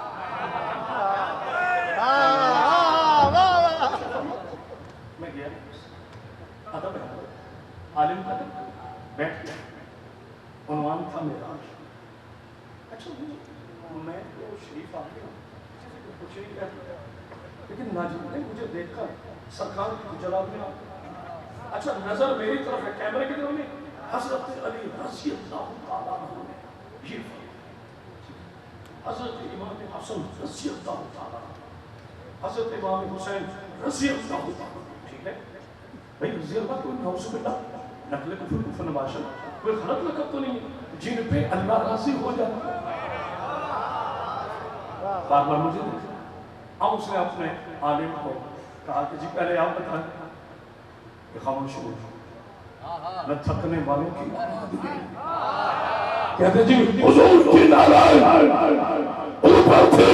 میں گیا ادب ہے، عالم کا بیٹھ گیا، عنوان تھا معراج۔ اچھا میں تو شریف آ گیا، کچھ نہیں کہتا، لیکن ناجم نے مجھے دیکھ کر سرکار کی جلال میں آ، اچھا نظر میری طرف ہے، کیمرے کی طرف نہیں، حضرت علی رضی اللہ تعالیٰ عنہ نے یہ حضرت امام حسن رضی اللہ تعالیٰ عنہ، حضرت امام حسین رضی اللہ تعالیٰ عنہ، ٹھیک ہے بھئی رضی اللہ کوئی نوز باللہ نقل کفر کفر نباشر کوئی غلط لقب تو نہیں جن پہ اللہ راضی ہو جاتا ہے۔ بار بار مجھے دیکھا، اب اس نے اپنے عالم کو کہا کہ جی پہلے آپ بتائیں کہ خاموش ہو نہ تھکنے والوں کی کہتے جی حضور کی نالائن اوپر تھی۔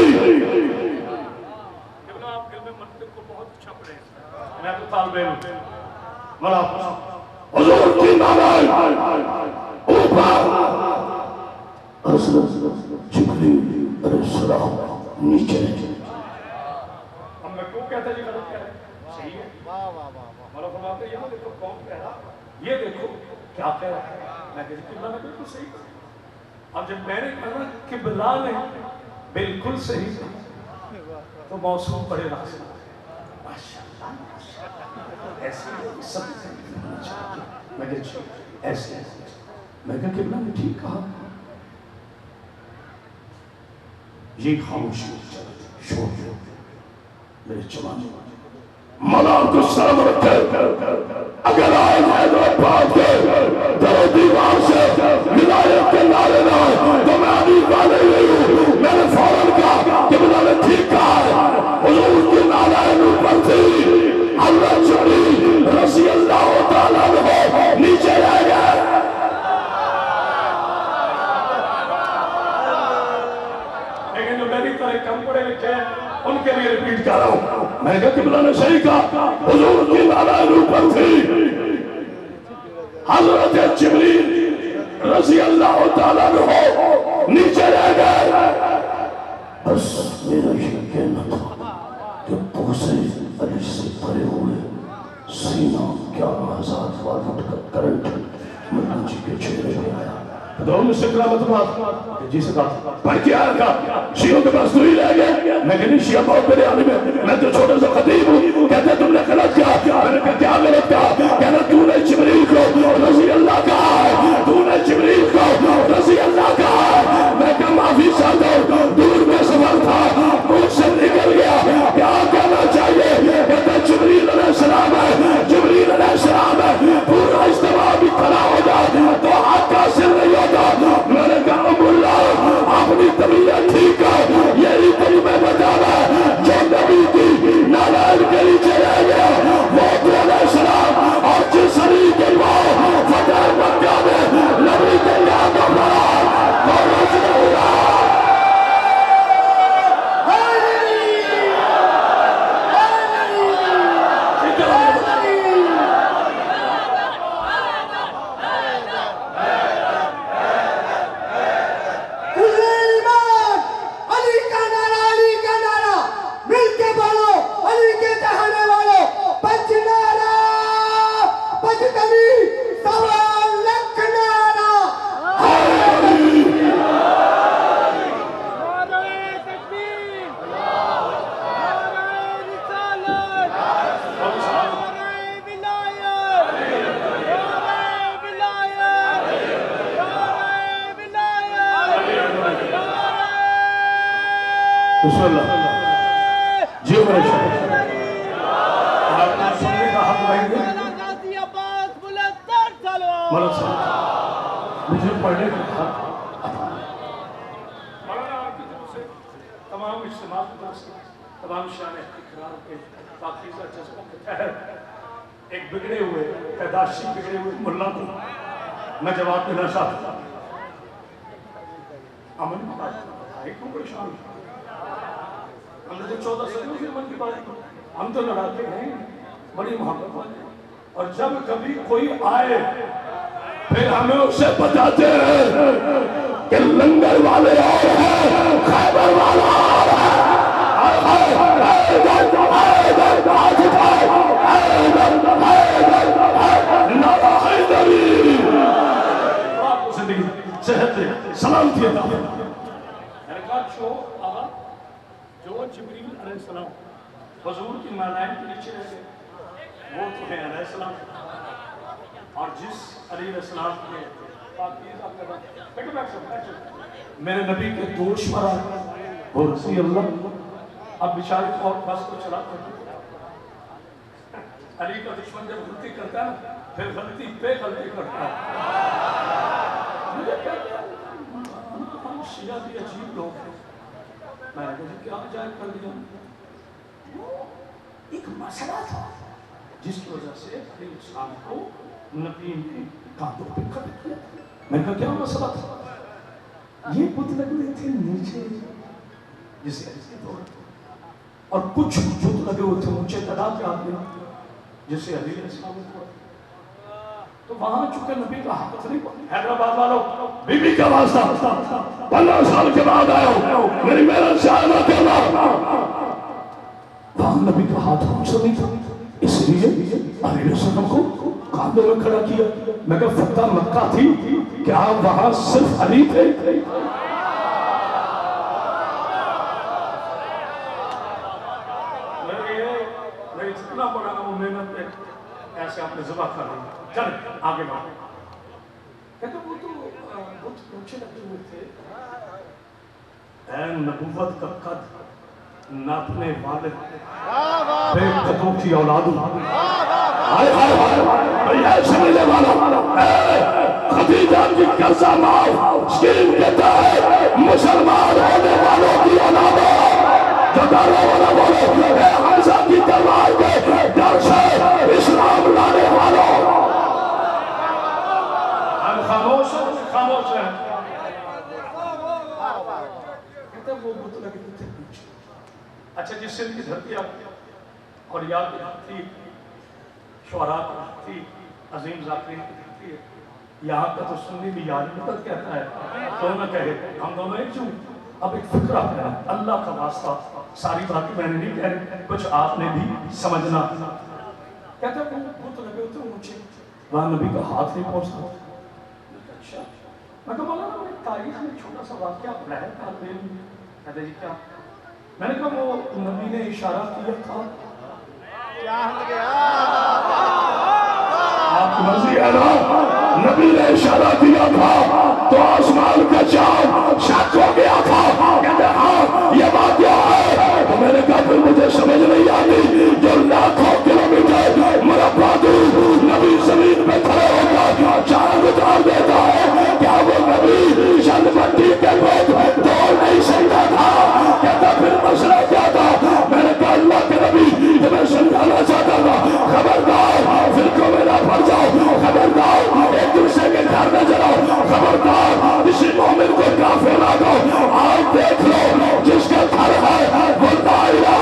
ابن آپ علم منطق کو بہت اچھا پڑھے ہیں، میں تو طالب علم بڑا حضور کی نالائن اوپر، حضرت جبریل علیہ السلام نیچے۔ ہم میں کیوں کہتا جی غلط کہہ رہے ہیں، صحیح ہے، مولا فرماتے ہیں یہاں دیکھو کون کہہ رہا، یہ دیکھو کیا کہہ رہا ہے، میں کہتا قبلہ نے بالکل صحیح کہا۔ اب جب میں نے کہا قبلہ نے بالکل صحیح کہا تو موسوم پڑے راست ماشاءاللہ ایسی سب میں کہتا ایسے میں کہا قبلہ نے ٹھیک کہا۔ یہ خاموشی شور میرے جوانی ملال کو سلام رکھے، اگر آئے حیدرآباد کے در و دیوار سے ولایت کے نعرے نہ تو میں ابھی والے نہیں ہوں۔ میں نے فوراً کہا کہ قبلہ نے ٹھیک کہا ہے، حضور کی نالائن اوپر تھی، حضرت جبریل رضی اللہ تعالیٰ عنہ نیچے رہ گئے۔ کم پڑے لکھے ان کے لیے ریپیٹ کر رہا ہوں، میں نے کہا قبلہ نے صحیح کہا، حضور کی نالائن اوپر تھی، حضرت جبریل رضی اللہ تعالیٰ عنہ نیچے رہ گئے۔ بس میرا یہ کہنا تھا کہ پوسے علی سے بھرے ہوئے سینہ 11,000 واٹ کا کرنٹ مولانا جی کے چہرے پہ آیا۔ دونوں میں سے کلامت بات جی سے کہا پڑھ کے آیا کہا شیعوں کے پاس تو ہی رہ گئے، میں کہنی شیعہ بہت بڑے عالم ہے، میں تو چھوٹا سا خطیب ہوں، کہتے تم نے غلط کہا، میں نے کہا کیا غلط کہا، کہنا تو نے جبریل کو رضی اللہ کہا ہے، تو نے جبریل کو رضی اللہ کہا ہے۔ میں کہا معافی چاہتا ہوں، دور میں سفر تھا مجھ سے نکل گیا، کیا کہنا چاہیے، کہتا جبریل علیہ السلام ہے، جبریل علیہ السلام ہے، پورا اجتماع بھی کھڑا ہو جائے میرے شہر آپ نے سننے کا حق رہیں گے غازی عباس بلند تر سلوات ملک صاحب مجھے پڑھنے کا حق مولانا آپ کی طرف سے تمام اجتماع کی طرف سے تمام شان اقرار کے پاکیزہ جذبوں کے تحت ایک بگڑے ہوئے پیداشی بگڑے ہوئے ملا کو میں جواب دینا چاہتا ہوں امن کی بات ایک کو پریشان ہم نے تو 14 صدیوں سے امن کی بات کی ہم تو لڑاتے ہیں بڑی محبت والے اور جب کبھی کوئی آئے پھر ہمیں اسے بتاتے ہیں کہ لنگر والے اور ہیں خیبر والا اور سلامتی عطا فرمائے میں نے کہا جو جبریل علیہ السلام حضور کی معنائن کے نیچے رہ گئے وہ تمہیں علیہ السلام اور جس علیہ السلام کے میرے نبی کے دوش پر آئے وہ رضی اللہ اب بیچارے اور بس کو چلاتے ہیں علی کا دشمن جب غلطی کرتا ہے پھر غلطی پہ غلطی کرتا ہے مجھے کہتے ہیں ہم شیعہ بھی عجیب لوگ ہیں میں نے کہا کیا عجائب کر دیا ایک مسئلہ تھا جس کی وجہ سے علیہ السلام کو نبی نے کانٹوں پہ کھڑے کیا میں نے کہا کیا مسئلہ تھا یہ بت لگے تھے نیچے جسے ایسے دور اور کچھ بت لگے ہوئے تھے اونچے تعداد کے آدمی جسے علیہ السلام کو تو وہاں چونکہ نبی کا حق نہیں حیدرآباد والوں بی بی کا واسطہ 15 سال کے بعد آیا ہوں میری محنت سے آنا کرنا وہاں نبی کا ہاتھ ہم سے نہیں تھا اس لیے علیہ السلام کو کاندھوں میں کھڑا کیا میں کہا فتح مکہ تھی کیا وہاں صرف علی تھے میں اتنا بڑا وہ محنت ہے ایسے آپ نے ذبح کر لی چل آگے بڑھ کہتے وہ تو بہت اونچے لگے ہوئے تھے اے نبوت کا قد ناپنے والے بے قدوں کی اولاد ہائے ہائے ہائے یہ سمجھنے والا خدیجہ کی قرضہ معاف اسکیم کہتا ہے مسلمان ہونے والوں کی اولاد جو ڈرنے والا بولو اے حمزہ کی تلوار کے ڈر سے اسلام لانے والوں ہم خاموش ہیں کہتے ہیں وہ بت لگے تھے پیچھے اچھا جس سندھ کی دھرتی آپ اور یاد تھی شعراء تھی عظیم ذاکرین کی دھرتی ہے یہاں کا تو سنی بھی یاد مدد کہتا ہے تو نہ کہے ہم دونوں ایک جو اب ایک فکرہ ہے اللہ کا واسطہ ساری باتیں میں نے نہیں کہہ رہی کچھ آپ نے بھی سمجھنا کہتے ہیں وہ بت لگے ہوتے ہیں اونچے وہاں نبی کا ہاتھ نہیں پہنچتا اچھا میں کہا مولانا میں تاریخ میں چھوٹا سا واقعہ پڑھا ہے کہتے ہیں جی کیا میں نے کہا وہ نبی نے اشارہ کیا تھا آپ کی مرضی ہے نا نبی نے اشارہ کیا تھا تو آسمان کا چاند شک ہو گیا تھا کہتے ہاں یہ بات کیا ہے تو میں نے کہا پھر مجھے سمجھ نہیں آتی جو لاکھوں کلومیٹر مربع دور نبی زمین پہ کھڑے ہو کر چاند اتار دیتا ہے کیا وہ نبی چند مٹی کے بعد توڑ نہیں سکتا تھا کہتا پھر مسئلہ کیا تھا میں نے کہا اللہ کے نبی تمہیں سمجھانا چاہتا تھا خبردار پھر کو میرا پڑ جاؤ خبردار ایک دوسرے کے گھر میں جاؤ خبردار کسی مومن کو کافر نہ دو آج دیکھ لو جس کا گھر ہے وہ لا الہ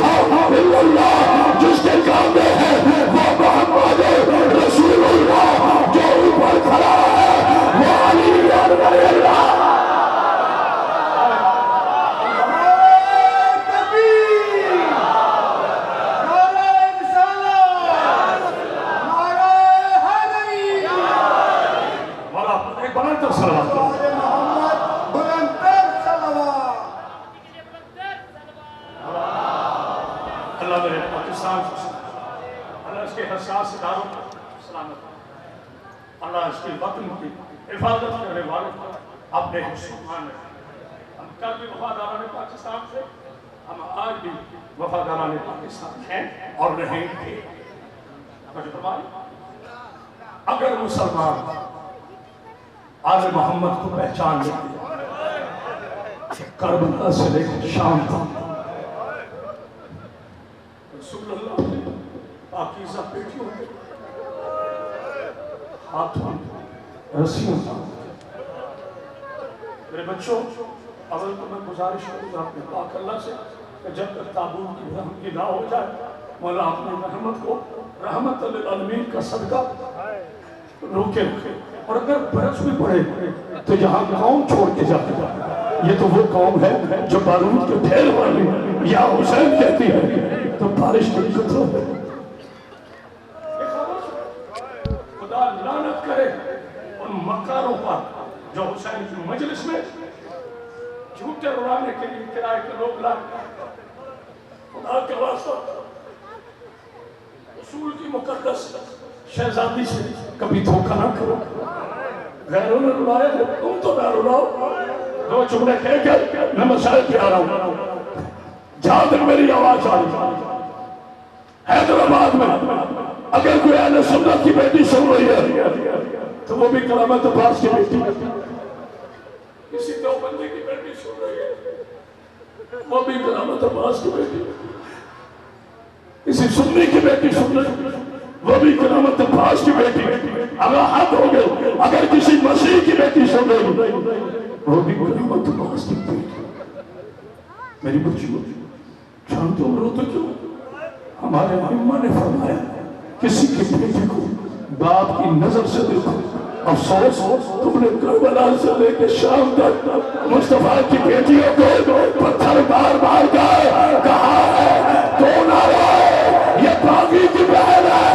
الا اللہ جس کے کاندھے ہیں وہ محمد رسول اللہ جو اوپر کھڑا ہے وہ علی اکبر اللہ اللہ اس کے وطن کی حفاظت کرنے والوں کو اپنے حسن مان رہے ہم کل بھی وفاداران پاکستان سے ہم آج بھی وفاداران پاکستان ہیں اور رہیں گے. اگر مسلمان آل محمد کو پہچان لیتے کربلا سے لے کر شام تک رسول اللہ نے پاکیزہ بیٹیوں کے ہاتھوں رسیوں کا. میرے بچوں اول تو میں گزارش کروں گا اپنے پاک اللہ سے کہ جب تک تابوت کی رحمت کی نہ ہو جائے مولا اپنی رحمت کو رحمت للعالمین کا صدقہ روکے. اور اگر برس بھی پڑے تو یہاں قوم چھوڑ کے جاتے جاتے یہ تو وہ قوم ہے جو بارود کے ڈھیر والی یا حسین کہتی ہے تو بارش کی قطرہ ہے. خدا لعنت کرے ان مکاروں پر جو حسین کی مجلس میں جھوٹے اڑانے کے لیے کرائے کے لوگ لائے. خدا کے واسطہ رسول کی مقدس شہزادی سے کبھی دھوکہ نہ کرو. غیروں نے رلایا ہے تم تو نہ رلاؤ. دو جملے کہہ کر میں مسائل پہ آ رہا ہوں. جہاں تک میری آواز آ رہی حیدرآباد میں اگر کوئی اہل سنت کی بیٹی سن رہی ہے تو وہ بھی کرامت عباس کی بیٹی ہے. کسی دیوبندی کی بیٹی سن رہی ہے وہ بھی کرامت عباس کی بیٹی ہے. کسی سنی کی بیٹی سن رہی ہے وہ بھی کرامت عباس کی بیٹی ہے. اگر حد ہو گئے اگر کسی مسیح کی بیٹی سن رہی ہے وہ بھی کرامت عباس کی بیٹی ہے. میری بچیوں جانتے ہو روتے کیوں؟ ہمارے ائمہ نے فرمایا کسی کی بیٹی کو باپ کی نظر سے دیکھو. افسوس تم نے کربلا سے لے کے شام تک مصطفیٰ کی بیٹیوں کو پتھر بار بار کہا ہے تو نہ رہے یہ باغی کی بہن ہے.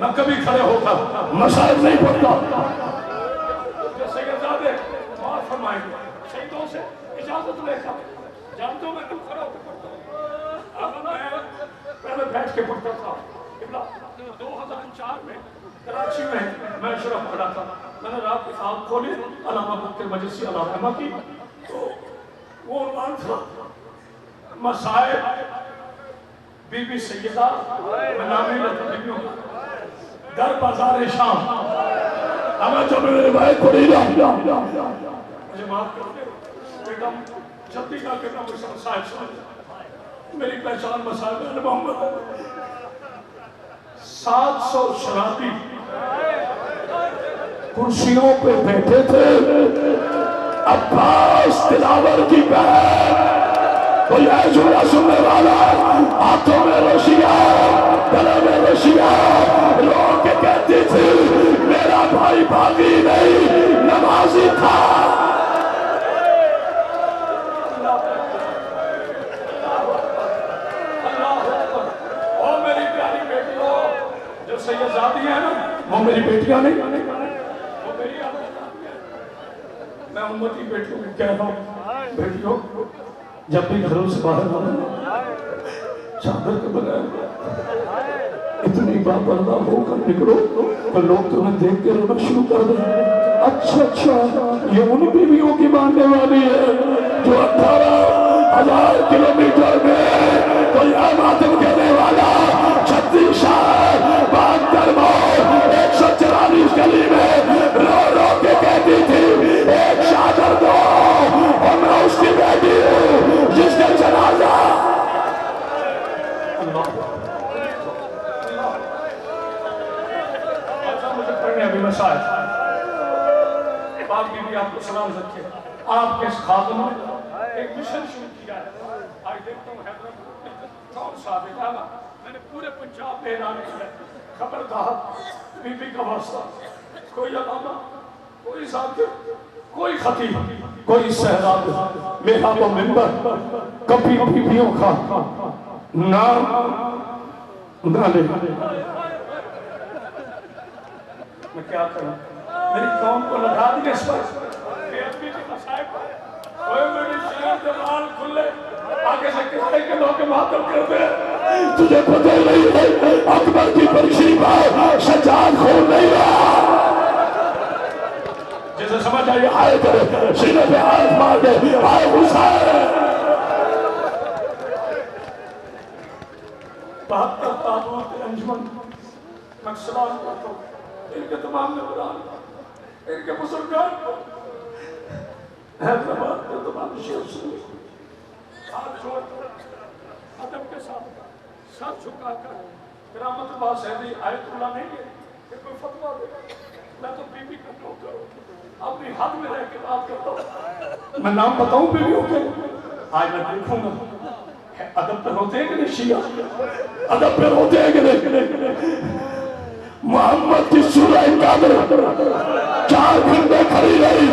میں کبھی کھڑے ہوتا مسائل نہیں پڑھتا. سیدزادے معاف فرمائیں گے شہیدوں سے اجازت لے کر جانتے ہو میں کب کھڑا ہوتا پڑھتا ہوں. اب میں پہلے بیٹھ کے پڑھتا تھا. 2004 میں کراچی میں میں اشرف پڑھا تھا. میں نے رات کی خواب کھولی علامہ بکر مجلسی علیہ رحمہ کی تو وہ عنوان تھا مسائل بی بی سیدہ منامی لطفیوں در بازار شام. اگر جب میں روایت پڑھی مجھے معاف کر دے بیٹا جب بھی کہا کرنا مجھے مسائل سمجھ میری پہچان مسائل میں محمد 700 شرابی کرسیوں پہ بیٹھے تھے. عباس دلاور کی بہن کوئی ہے جملہ سننے والا ہاتھوں میں رشیہ گلے میں رشیہ رو کے کہتی تھی میرا بھائی باغی نہیں نمازی تھا. اور میری پیاری بیٹیوں جو سیدزادی ہیں نا وہ میری بیٹیاں نہیں وہ میری میں امتی بیٹیوں کو کہہ رہا ہوں بیٹیوں جب بھی گھروں سے باہر آنا چادر کے بغیر اتنی باپردہ ہو کر نکلو تو لوگ تمہیں دیکھ کے رونا شروع کر دیں. اچھا یہ ان بیویوں کی ماننے والی ہے جو 18,000 کلومیٹر میں کوئی ماتم کہنے والا 36 شہر 72 مول 144 گلی میں رو رو کے کہتی تھی ایک شادر دو اور میں اس کی بیٹی ہوں جس کا جنازہ مجھے پڑھنے ابھی مسائل باقی بھی آپ کو سلام رکھے. آپ کے اس خاتم میں ایک مشن شروع کیا ہے. آج دیکھتا ہوں حیدرآباد کون صاحب ہے جانا میں نے پورے پنجاب میں اعلان کیا خبردار بی بی کا واسطہ کوئی علامہ کوئی ذاکر کوئی خطیب کوئی صحراب میرا وہ منبر کبھی بیویوں کا نام نہ لے. میں کیا کروں میری قوم کو لگا دیا اس پر بے ادبی کے مسائل پر کوئی میری شہر جمال کھلے آگے سے کرائے کے لوگ ماتم کر دے تجھے پتہ نہیں ہے اکبر کی پرچھی پر سجاد خون نہیں رہا. جسے سمجھ آئی آئے کرے سینے پہ ہاتھ مار دے آئے حسین. بہتر تابوت انجمن میں سلام کرتا ہوں ان کے تمام ممبران ان کے بزرگان کو حیدرآباد کے تمام شیخ سے ہاتھ جوڑ کر ادب کے ساتھ سر جھکا کر کرامت اللہ سیدی آیت اللہ نہیں ہے کہ کوئی فتوہ دے. میں تو بی بی کا نوکر ہوں اپنی حد میں رہ کے بات کرتا ہوں. میں نام بتاؤں بیویوں کے آج میں دیکھوں گا ادب پہ ہوتے ہیں کہ نہیں شیعہ ادب پہ ہوتے ہیں کہ نہیں. محمد کی سورہ قدر 4 گھنٹے کھڑی رہی.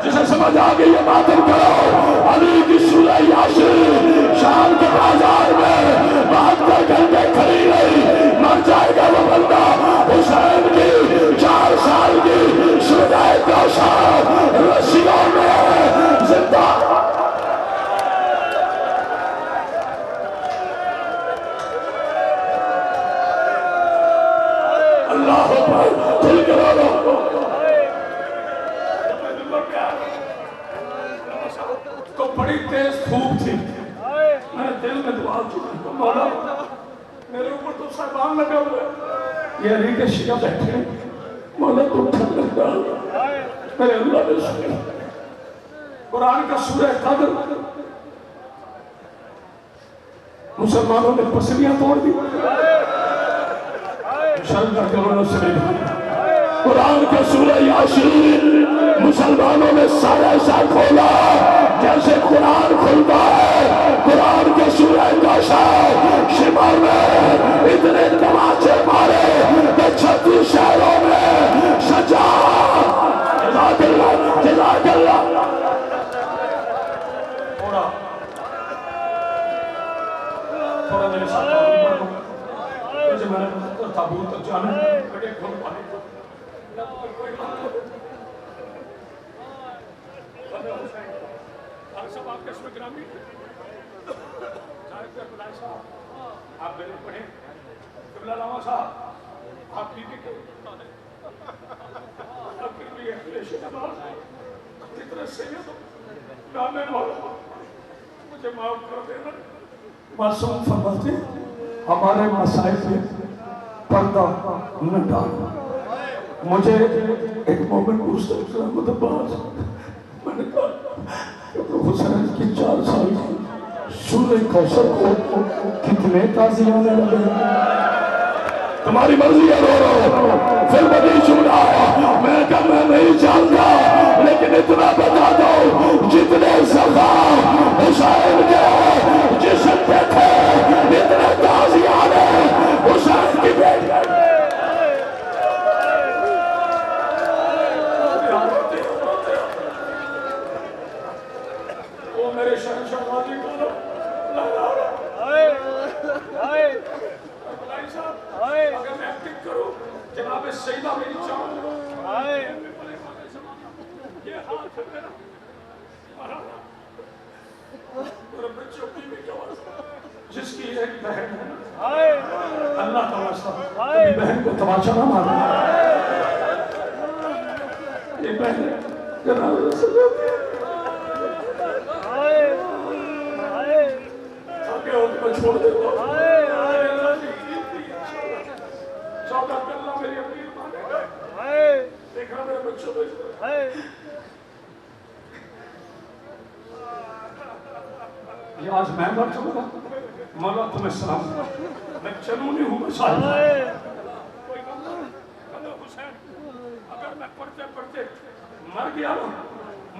جسے سمجھ آگئی یہ باتیں کرو. علی کی سورہ یاسین شام کے بازار میں 72 گھنٹے کھڑی رہی. مر جائے گا وہ بندہ. حسین کی 4 سال کی سورہ کوثر رسیوں میں زندہ. اللہ اکبر کھل کے بولو. تو بڑی تیز دھوپ تھی. میں دل میں دعا کی مولا میرے اوپر تو صاحبان لگے ہوئے یہ علی کے شیعہ بیٹھے مولا تو ٹھنڈ لگتا میرے اللہ نے سنا. قرآن کا سورہ قدر مسلمانوں نے پسلیاں توڑ دی. قرآن کا سورہ یاسین مسلمانوں نے سارا ایسا کھولا جیسے قرآن کھلتا ہے. قرآن کے سورہ کوثر شمال میں اتنے تماچے مارے کہ 36 شہروں میں سجا. جزاک اللہ جزاک اللہ. تھوڑا میرے ساتھ میں نے تابوت تک جانا بڑے گھر پانے سب آپ کے اسم گرامی آپ میرے پڑھیں قبلہ علامہ صاحب آپ بی بی کے آپ بھی اخلیشی نماز اتنے سید نامے مولا مجھے معاف کر دینا. معصوم فرماتے ہمارے مسائل میں پردہ نہ ڈالو. مجھے ایک مومن پوچھتا کرامت عباس میں نے کہا حسین کی 4 سال سورہ کوثر کو کتنے تازی آنے لگے. تمہاری مرضی ہے رو پھر بدی چوڑا ہے. میں کہا میں نہیں جانتا لیکن اتنا بتا دو جتنے زخم حسین کے جسم پہ تھے اتنے تازی آنے حسین کی بیٹی. وہ میرے شہنشاہ غازی کو اگر میں ایکٹنگ کروں جناب سیدہ میری جان یہ ہاتھ ہے میرا میرے بچوں کی بھی جوان جس کی ایک بہن ہے اللہ کا واسطہ کبھی بہن کو تماشا نہ مارنا. یہ بہن جناب رسول آگے ہو تو میں چھوڑ دیتا ہوں. چوکہ کرنا میری امیر مانے دیکھنا میرے بچوں کو یہ آج میں بات چلوں گا مولا تمہیں سلام میں چلوں نہیں ہوں صاحب. کوئی کہا حسین اگر میں پڑھتے پڑھتے مر گیا نا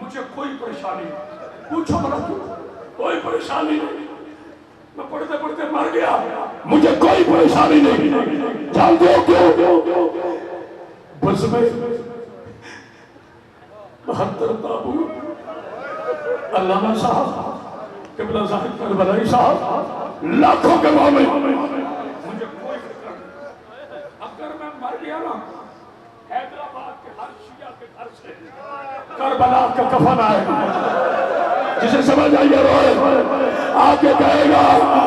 مجھے کوئی پریشانی نہیں. پوچھو بڑا کیوں کوئی پریشانی نہیں. میں پڑھتے پڑھتے مر گیا مجھے کوئی پریشانی نہیں. جانتے ہو کیوں؟ بس میں 72 تابوت علامہ صاحب قبلہ زاہد کربلائی صاحب لاکھوں کے مومن مجھے کوئی فکر نہیں. اگر میں مر گیا نا حیدرآباد کے ہر شیعہ کے گھر سے کربلا کا کفن آئے گا. جسے سمجھ آئیے روئے آگے کہے گا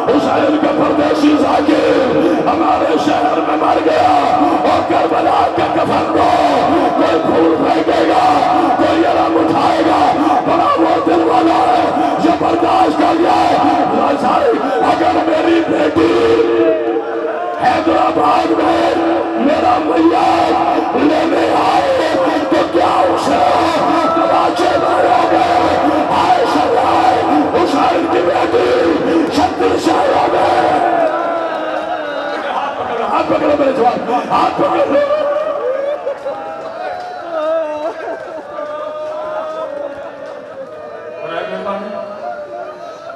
حسین کا پردیسی ذاکر ہمارے شہر میں مر گیا اور کربلا کے کفن کو کوئی پھول پھینکے گا کوئی علم اٹھائے گا بڑا وہ دل والا ہے جو برداشت کر جائے اگر میری بیٹی حیدرآباد میں میرا میت لینے آئے تو کیا اسے تماچے مارو گے آئے شرائے حسین کی بیٹی شکل شاہیوں میں ہاتھ پکڑو میرے جواب ہاتھ پکڑو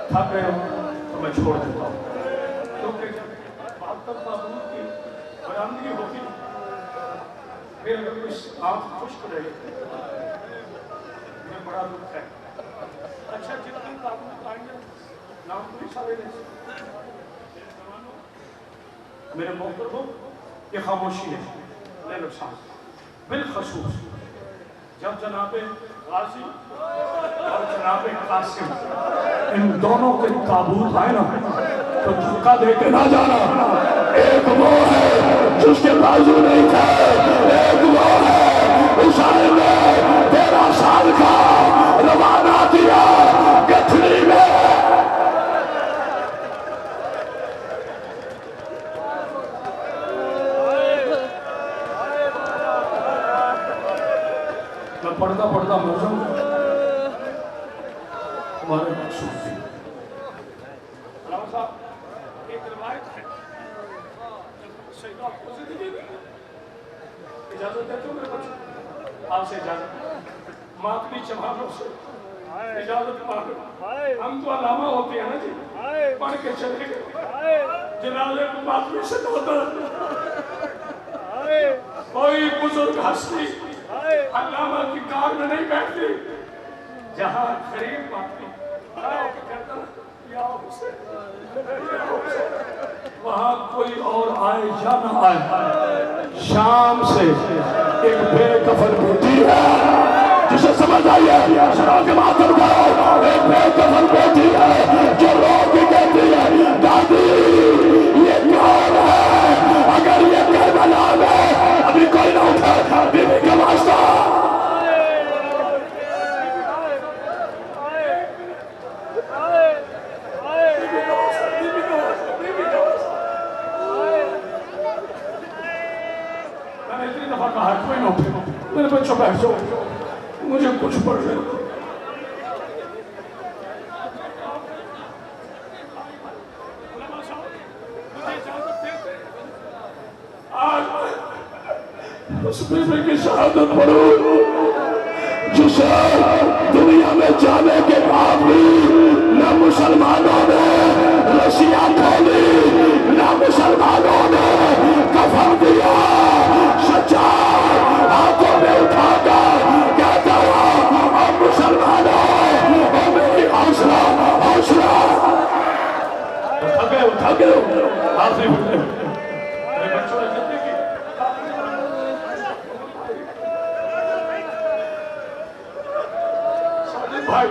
تھک گئے ہوں تو میں چھوڑ دیتا ہوں کیونکہ جب بہتر تعبود کی برآمدگی ہوگی پھر اگر کوئی آنکھ خشک رہے مجھے بڑا دکھ ہے اچھا جتنے تعبود آئیں گے نام کوئی سارے نہیں میرے موقع ہو یہ خاموشی ہے لے لو سانس بالخصوص جب جناب غازی اور جناب قاسم ان دونوں کے تابوت آئے نا تو دھکا دے کے نہ جانا ایک وہ ہے جس کے بازو نہیں تھے ایک وہ ہے حسین نے 13 سال کا روانہ کیا گٹھڑی میں پڑھتا پڑھتا موسم ہمارے مقصود تھی علامہ صاحب ایک روایت ہے سیدہ کو زندگی اجازت دیتے ہو میرے بچوں آپ سے اجازت ماتمی چمانوں سے اجازت مانگو ہم تو علامہ ہوتے ہیں نا جی پڑھ کے چلے گئے جنازے کو ماتمی سے دھوتا کوئی بزرگ ہستی علامہ کی کار میں نہیں بیٹھتی جہاں غریب ماتمی کہتا یا حسین وہاں کوئی اور آئے یا نہ آئے شام سے ایک بے کفن بیٹی ہے جسے سمجھ آئیے شرح کے ماتم کرو ایک بے کفن بیٹی ہے جو رو کے کہتی ہے دادی یہ کون ہے اگر یہ کربلا میں ابھی کوئی نہ اٹھا بی بی کا واسطہ میرے بچوں بیٹھ جاؤ مجھے کچھ پڑھ رہے اس بیوی کی شہادت پڑھو جسے دنیا میں جانے کے بعد بھی نہ مسلمانوں نے رسیاں کھولی نہ مسلمانوں نے کفن دیا سچا ہاتھوں میں اٹھا کر کہتا رہا اور مسلمانوں اور میری حوصلہ اٹھا گئے آخری بھولے میرے بچوں نے زندگی کی ساجد بھائی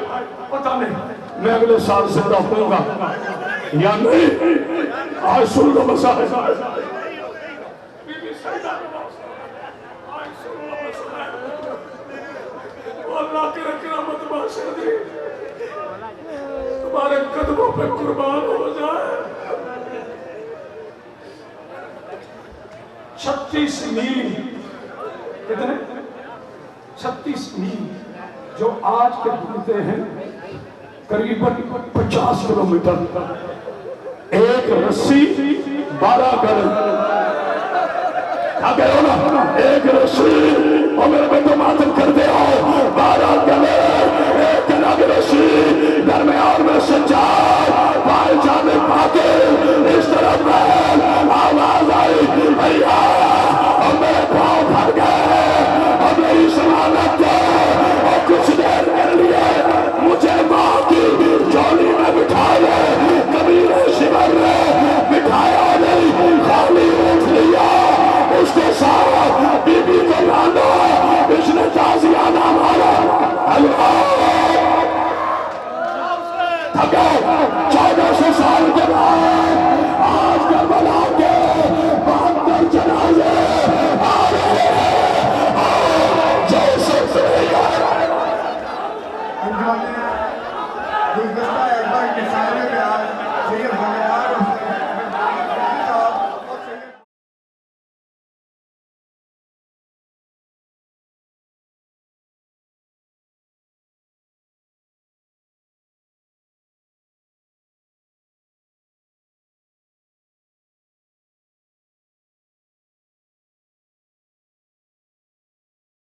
پتہ نہیں میں اگلے سال زندہ ہوں گا یا نہیں آج سن لو مسائل اللہ کی رحمت باشر دی تمہارے قدموں پہ قربان ہو جائے 36 میل کتنے 36 میل جو آج کے دورتے ہیں قریباً 50 کلومیٹر ایک رسی 12 گڑھ ایک رسی اور میرے بیٹوں